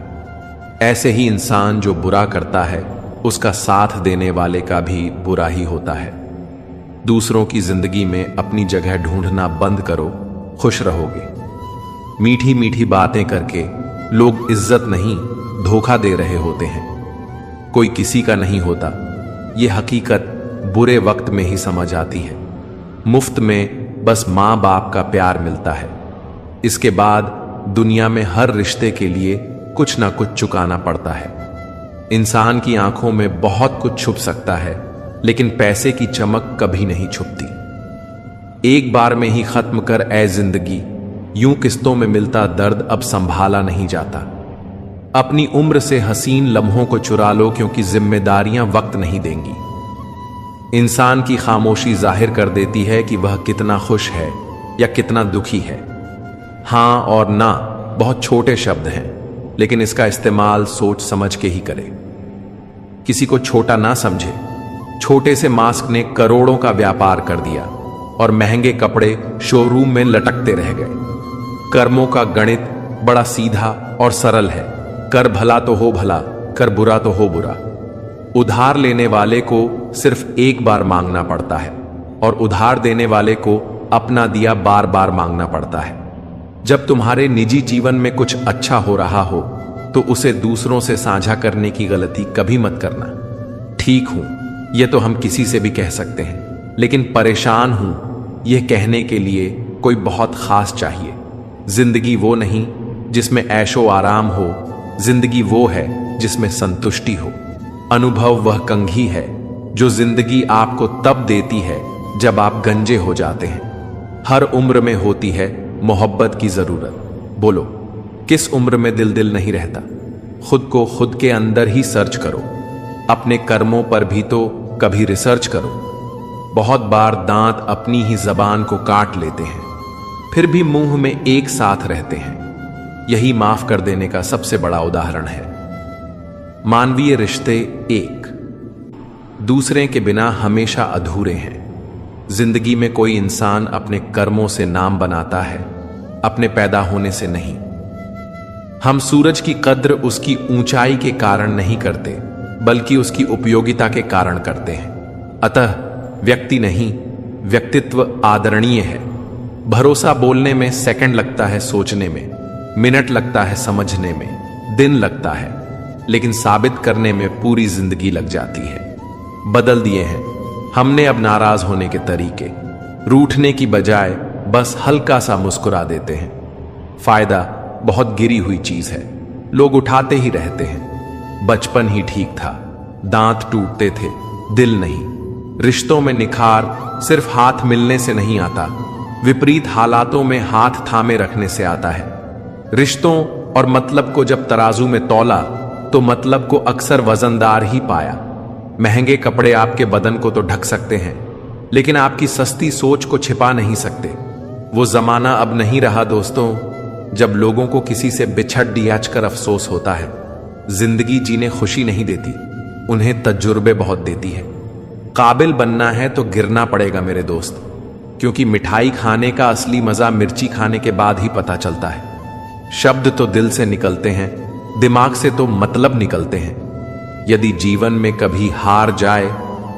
ऐसे ही इंसान जो बुरा करता है उसका साथ देने वाले का भी बुरा ही होता है। दूसरों की जिंदगी में अपनी जगह ढूंढना बंद करो, खुश रहोगे। मीठी मीठी बातें करके लोग इज्जत नहीं धोखा दे रहे होते हैं। कोई किसी का नहीं होता, ये हकीकत बुरे वक्त में ही समझ आती है। मुफ्त में बस माँ बाप का प्यार मिलता है, इसके बाद दुनिया में हर रिश्ते के लिए कुछ ना कुछ चुकाना पड़ता है। इंसान की आंखों में बहुत कुछ छुप सकता है, लेकिन पैसे की चमक कभी नहीं छुपती। एक बार में ही खत्म कर ऐ जिंदगी, यूं किस्तों में मिलता दर्द अब संभाला नहीं जाता। अपनी उम्र से हसीन लम्हों को चुरा लो, क्योंकि जिम्मेदारियां वक्त नहीं देंगी। इंसान की खामोशी जाहिर कर देती है कि वह कितना खुश है या कितना दुखी है। हां और ना बहुत छोटे शब्द हैं, लेकिन इसका इस्तेमाल सोच समझ के ही करें। किसी को छोटा ना समझे। छोटे से मास्क ने करोड़ों का व्यापार कर दिया और महंगे कपड़े शोरूम में लटकते रह गए। कर्मों का गणित बड़ा सीधा और सरल है। कर भला तो हो भला, कर बुरा तो हो बुरा। उधार लेने वाले को सिर्फ एक बार मांगना पड़ता है और उधार देने वाले को अपना दिया बार बार मांगना पड़ता है। जब तुम्हारे निजी जीवन में कुछ अच्छा हो रहा हो तो उसे दूसरों से साझा करने की गलती कभी मत करना। ठीक हूं यह तो हम किसी से भी कह सकते हैं, लेकिन परेशान हूं यह कहने के लिए कोई बहुत खास चाहिए। जिंदगी वो नहीं जिसमें ऐशो आराम हो, जिंदगी वो है जिसमें संतुष्टि हो। अनुभव वह कंघी है जो जिंदगी आपको तब देती है जब आप गंजे हो जाते हैं। हर उम्र में होती है मोहब्बत की जरूरत। बोलो किस उम्र में दिल नहीं रहता? खुद को खुद के अंदर ही सर्च करो। अपने कर्मों पर भी तो कभी रिसर्च करो। बहुत बार दांत अपनी ही जबान को काट लेते हैं, फिर भी मुंह में एक साथ रहते हैं। यही माफ कर देने का सबसे बड़ा उदाहरण है। मानवीय रिश्ते एक दूसरे के बिना हमेशा अधूरे हैं। जिंदगी में कोई इंसान अपने कर्मों से नाम बनाता है, अपने पैदा होने से नहीं। हम सूरज की कद्र उसकी ऊंचाई के कारण नहीं करते, बल्कि उसकी उपयोगिता के कारण करते हैं। अतः व्यक्ति नहीं, व्यक्तित्व आदरणीय है। भरोसा बोलने में सेकंड लगता है, सोचने में मिनट लगता है, समझने में दिन लगता है, लेकिन साबित करने में पूरी जिंदगी लग जाती है। बदल दिए हैं हमने अब नाराज होने के तरीके। रूठने की बजाय बस हल्का सा मुस्कुरा देते हैं। फायदा बहुत गिरी हुई चीज है। लोग उठाते ही रहते हैं। बचपन ही ठीक था, दांत टूटते थे, दिल नहीं। रिश्तों में निखार सिर्फ हाथ मिलने से नहीं आता, विपरीत हालातों में हाथ थामे रखने से आता है। रिश्तों और मतलब को जब तराजू में तौला तो मतलब को अक्सर वजनदार ही पाया। महंगे कपड़े आपके बदन को तो ढक सकते हैं, लेकिन आपकी सस्ती सोच को छिपा नहीं सकते। वो जमाना अब नहीं रहा दोस्तों, जब लोगों को किसी से बिछड़ डियाच कर अफसोस होता है। जिंदगी जीने खुशी नहीं देती, उन्हें तजुर्बे बहुत देती है। काबिल बनना है तो गिरना पड़ेगा मेरे दोस्त, क्योंकि मिठाई खाने का असली मजा मिर्ची खाने के बाद ही पता चलता है। शब्द तो दिल से निकलते हैं, दिमाग से तो मतलब निकलते हैं। यदि जीवन में कभी हार जाए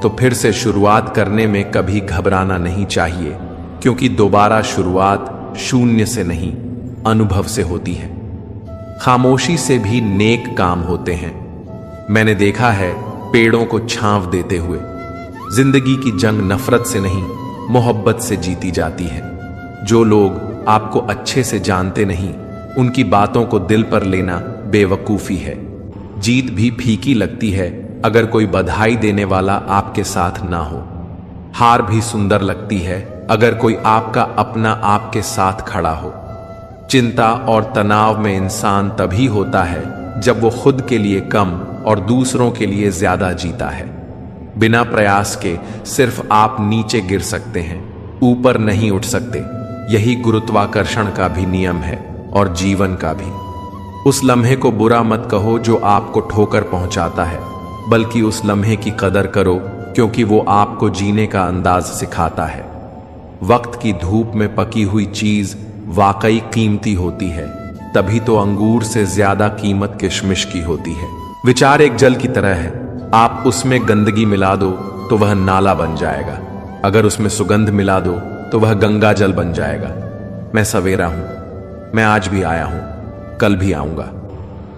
तो फिर से शुरुआत करने में कभी घबराना नहीं चाहिए, क्योंकि दोबारा शुरुआत शून्य से नहीं, अनुभव से होती है। खामोशी से भी नेक काम होते हैं। मैंने देखा है पेड़ों को छांव देते हुए। जिंदगी की जंग नफरत से नहीं, मोहब्बत से जीती जाती है। जो लोग आपको अच्छे से जानते नहीं, उनकी बातों को दिल पर लेना बेवकूफी है। जीत भी फीकी लगती है अगर कोई बधाई देने वाला आपके साथ ना हो। हार भी सुंदर लगती है अगर कोई आपका अपना आपके साथ खड़ा हो। चिंता और तनाव में इंसान तभी होता है जब वो खुद के लिए कम और दूसरों के लिए ज्यादा जीता है। बिना प्रयास के सिर्फ आप नीचे गिर सकते हैं, ऊपर नहीं उठ सकते। यही गुरुत्वाकर्षण का भी नियम है और जीवन का भी। उस लम्हे को बुरा मत कहो जो आपको ठोकर पहुंचाता है, बल्कि उस लम्हे की कदर करो क्योंकि वो आपको जीने का अंदाज सिखाता है। वक्त की धूप में पकी हुई चीज वाकई कीमती होती है, तभी तो अंगूर से ज्यादा कीमत किशमिश की होती है। विचार एक जल की तरह है, आप उसमें गंदगी मिला दो तो वह नाला बन जाएगा, अगर उसमें सुगंध मिला दो तो वह गंगा जल बन जाएगा। मैं सवेरा हूं, मैं आज भी आया हूं, कल भी आऊंगा।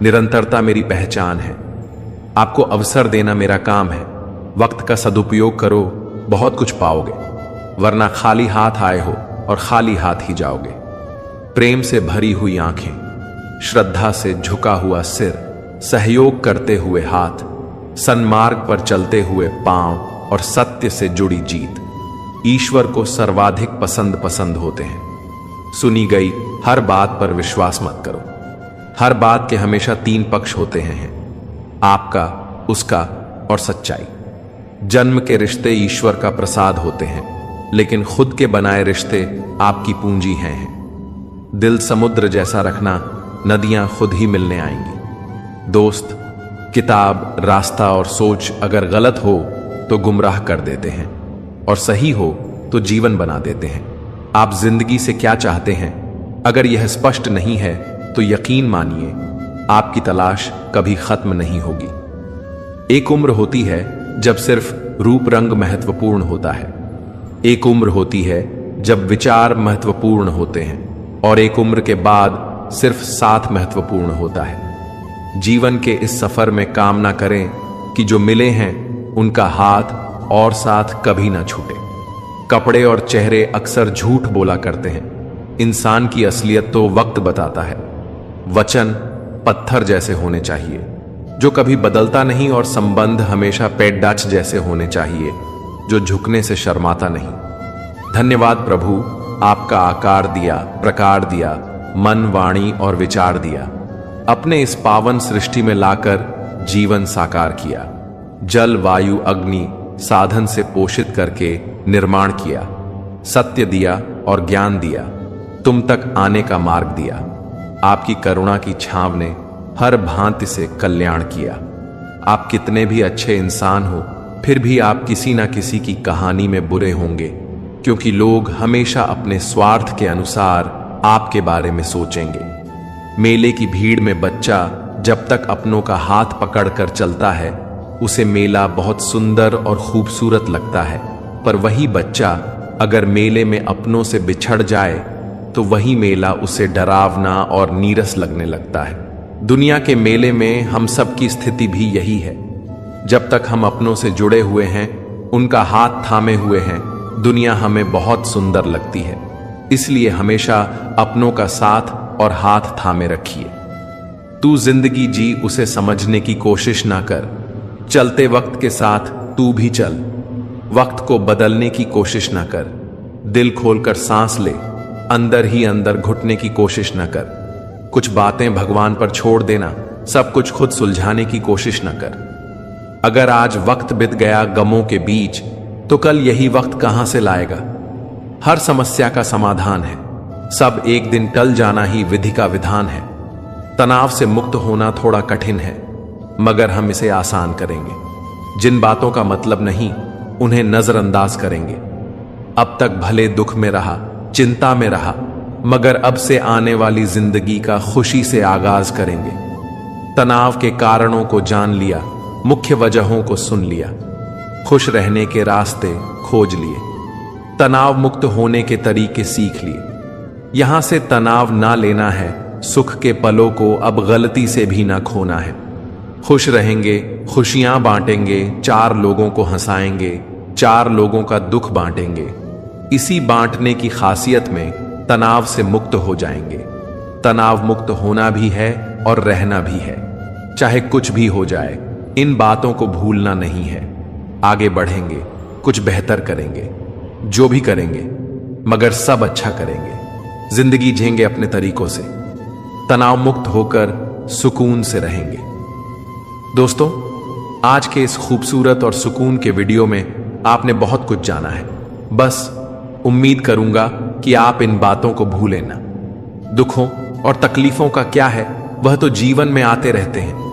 निरंतरता मेरी पहचान है। आपको अवसर देना मेरा काम है। वक्त का सदुपयोग करो, बहुत कुछ पाओगे, वरना खाली हाथ आए हो और खाली हाथ ही जाओगे। प्रेम से भरी हुई आंखें, श्रद्धा से झुका हुआ सिर, सहयोग करते हुए हाथ, सन्मार्ग पर चलते हुए पांव और सत्य से जुड़ी जीत ईश्वर को सर्वाधिक पसंद होते हैं। सुनी गई हर बात पर विश्वास मत करो। हर बात के हमेशा 3 पक्ष होते हैं, आपका, उसका और सच्चाई। जन्म के रिश्ते ईश्वर का प्रसाद होते हैं, लेकिन खुद के बनाए रिश्ते आपकी पूंजी हैं। दिल समुद्र जैसा रखना, नदियां खुद ही मिलने आएंगी। दोस्त, किताब, रास्ता और सोच अगर गलत हो तो गुमराह कर देते हैं, और सही हो तो जीवन बना देते हैं। आप जिंदगी से क्या चाहते हैं? अगर यह स्पष्ट नहीं है तो यकीन मानिए आपकी तलाश कभी खत्म नहीं होगी। एक उम्र होती है जब सिर्फ रूप रंग महत्वपूर्ण होता है, एक उम्र होती है जब विचार महत्वपूर्ण होते हैं, और एक उम्र के बाद सिर्फ साथ महत्वपूर्ण होता है। जीवन के इस सफर में काम ना करें कि जो मिले हैं उनका हाथ और साथ कभी ना छूटे। कपड़े और चेहरे अक्सर झूठ बोला करते हैं, इंसान की असलियत तो वक्त बताता है। वचन पत्थर जैसे होने चाहिए जो कभी बदलता नहीं, और संबंध हमेशा पेड़डाच जैसे होने चाहिए जो झुकने से शर्माता नहीं। धन्यवाद प्रभु, आपका आकार दिया, प्रकार दिया, मन, वाणी और विचार दिया, अपने इस पावन सृष्टि में लाकर जीवन साकार किया। जल, वायु, अग्नि साधन से पोषित करके निर्माण किया, सत्य दिया और ज्ञान दिया, तुम तक आने का मार्ग दिया। आपकी करुणा की छांव ने हर भांति से कल्याण किया। आप कितने भी अच्छे इंसान हो, फिर भी आप किसी ना किसी की कहानी में बुरे होंगे, क्योंकि लोग हमेशा अपने स्वार्थ के अनुसार आपके बारे में सोचेंगे। मेले की भीड़ में बच्चा जब तक अपनों का हाथ पकड़कर चलता है, उसे मेला बहुत सुंदर और खूबसूरत लगता है, पर वही बच्चा अगर मेले में अपनों से बिछड़ जाए तो वही मेला उसे डरावना और नीरस लगने लगता है। दुनिया के मेले में हम सब की स्थिति भी यही है। जब तक हम अपनों से जुड़े हुए हैं, उनका हाथ थामे हुए हैं, दुनिया हमें बहुत सुंदर लगती है। इसलिए हमेशा अपनों का साथ और हाथ थामे रखिए। तू जिंदगी जी उसे समझने की कोशिश ना कर। चलते वक्त के साथ तू भी चल। वक्त को बदलने की कोशिश ना कर। दिल खोलकर सांस ले, अंदर ही अंदर घुटने की कोशिश ना कर। कुछ बातें भगवान पर छोड़ देना, सब कुछ खुद सुलझाने की कोशिश ना कर। अगर आज वक्त बीत गया गमों के बीच, तो कल यही वक्त कहां से लाएगा। हर समस्या का समाधान है, सब एक दिन टल जाना ही विधि का विधान है। तनाव से मुक्त होना थोड़ा कठिन है, मगर हम इसे आसान करेंगे। जिन बातों का मतलब नहीं, उन्हें नजरअंदाज करेंगे। अब तक भले दुख में रहा, चिंता में रहा, मगर अब से आने वाली जिंदगी का खुशी से आगाज करेंगे। तनाव के कारणों को जान लिया, मुख्य वजहों को सुन लिया, खुश रहने के रास्ते खोज लिए, तनाव मुक्त होने के तरीके सीख लिए। यहां से तनाव ना लेना है, सुख के पलों को अब गलती से भी ना खोना है। खुश रहेंगे, खुशियां बांटेंगे, 4 लोगों को हंसाएंगे, 4 लोगों का दुख बांटेंगे। इसी बांटने की खासियत में तनाव से मुक्त हो जाएंगे। तनाव मुक्त होना भी है और रहना भी है। चाहे कुछ भी हो जाए, इन बातों को भूलना नहीं है। आगे बढ़ेंगे, कुछ बेहतर करेंगे, जो भी करेंगे मगर सब अच्छा करेंगे। जिंदगी जिएंगे अपने तरीकों से, तनाव मुक्त होकर सुकून से रहेंगे। दोस्तों, आज के इस खूबसूरत और सुकून के वीडियो में आपने बहुत कुछ जाना है। बस उम्मीद करूंगा कि आप इन बातों को भूलें ना। दुखों और तकलीफों का क्या है, वह तो जीवन में आते रहते हैं।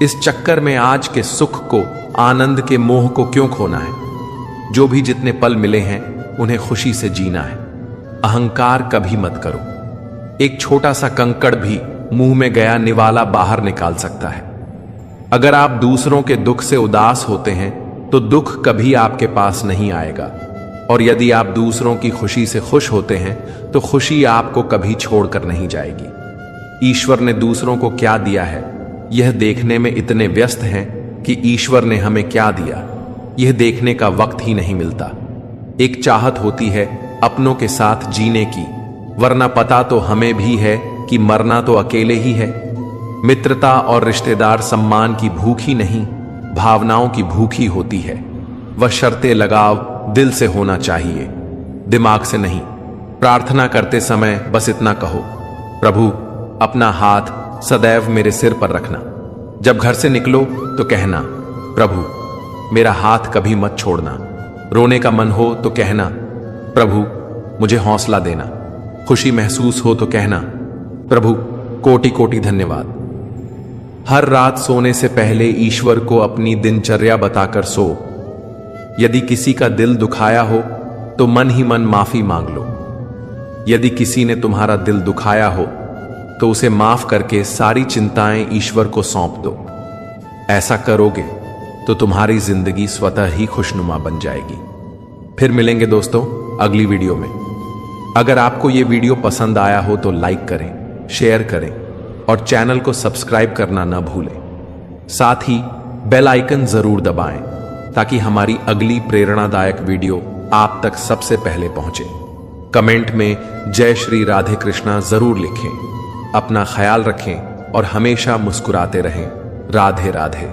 इस चक्कर में आज के सुख को, आनंद के मोह को क्यों खोना है। जो भी जितने पल मिले हैं, उन्हें खुशी से जीना है। अहंकार कभी मत करो। एक छोटा सा कंकड़ भी मुंह में गया निवाला बाहर निकाल सकता है। अगर आप दूसरों के दुख से उदास होते हैं, तो दुख कभी आपके पास नहीं आएगा। और यदि आप दूसरों की खुशी से खुश होते हैं, तो खुशी आपको कभी छोड़कर नहीं जाएगी। ईश्वर ने दूसरों को क्या दिया है, यह देखने में इतने व्यस्त हैं कि ईश्वर ने हमें क्या दिया, यह देखने का वक्त ही नहीं मिलता। एक चाहत होती है अपनों के साथ जीने की, वरना पता तो हमें भी है कि मरना तो अकेले ही है। मित्रता और रिश्तेदार सम्मान की भूख ही नहीं, भावनाओं की भूख ही होती है। वह शर्तें लगाव दिल से होना चाहिए, दिमाग से नहीं। प्रार्थना करते समय बस इतना कहो, प्रभु अपना हाथ सदैव मेरे सिर पर रखना। जब घर से निकलो तो कहना, प्रभु मेरा हाथ कभी मत छोड़ना। रोने का मन हो तो कहना, प्रभु मुझे हौसला देना। खुशी महसूस हो तो कहना, प्रभु कोटि कोटि धन्यवाद। हर रात सोने से पहले ईश्वर को अपनी दिनचर्या बताकर सो। यदि किसी का दिल दुखाया हो तो मन ही मन माफी मांग लो। यदि किसी ने तुम्हारा दिल दुखाया हो तो उसे माफ करके सारी चिंताएं ईश्वर को सौंप दो। ऐसा करोगे तो तुम्हारी जिंदगी स्वतः ही खुशनुमा बन जाएगी। फिर मिलेंगे दोस्तों अगली वीडियो में। अगर आपको यह वीडियो पसंद आया हो तो लाइक करें, शेयर करें और चैनल को सब्सक्राइब करना न भूलें। साथ ही बेल आइकन जरूर दबाएं ताकि हमारी अगली प्रेरणादायक वीडियो आप तक सबसे पहले पहुंचे। कमेंट में जय श्री राधे कृष्णा जरूर लिखें। अपना ख्याल रखें और हमेशा मुस्कुराते रहें। राधे राधे।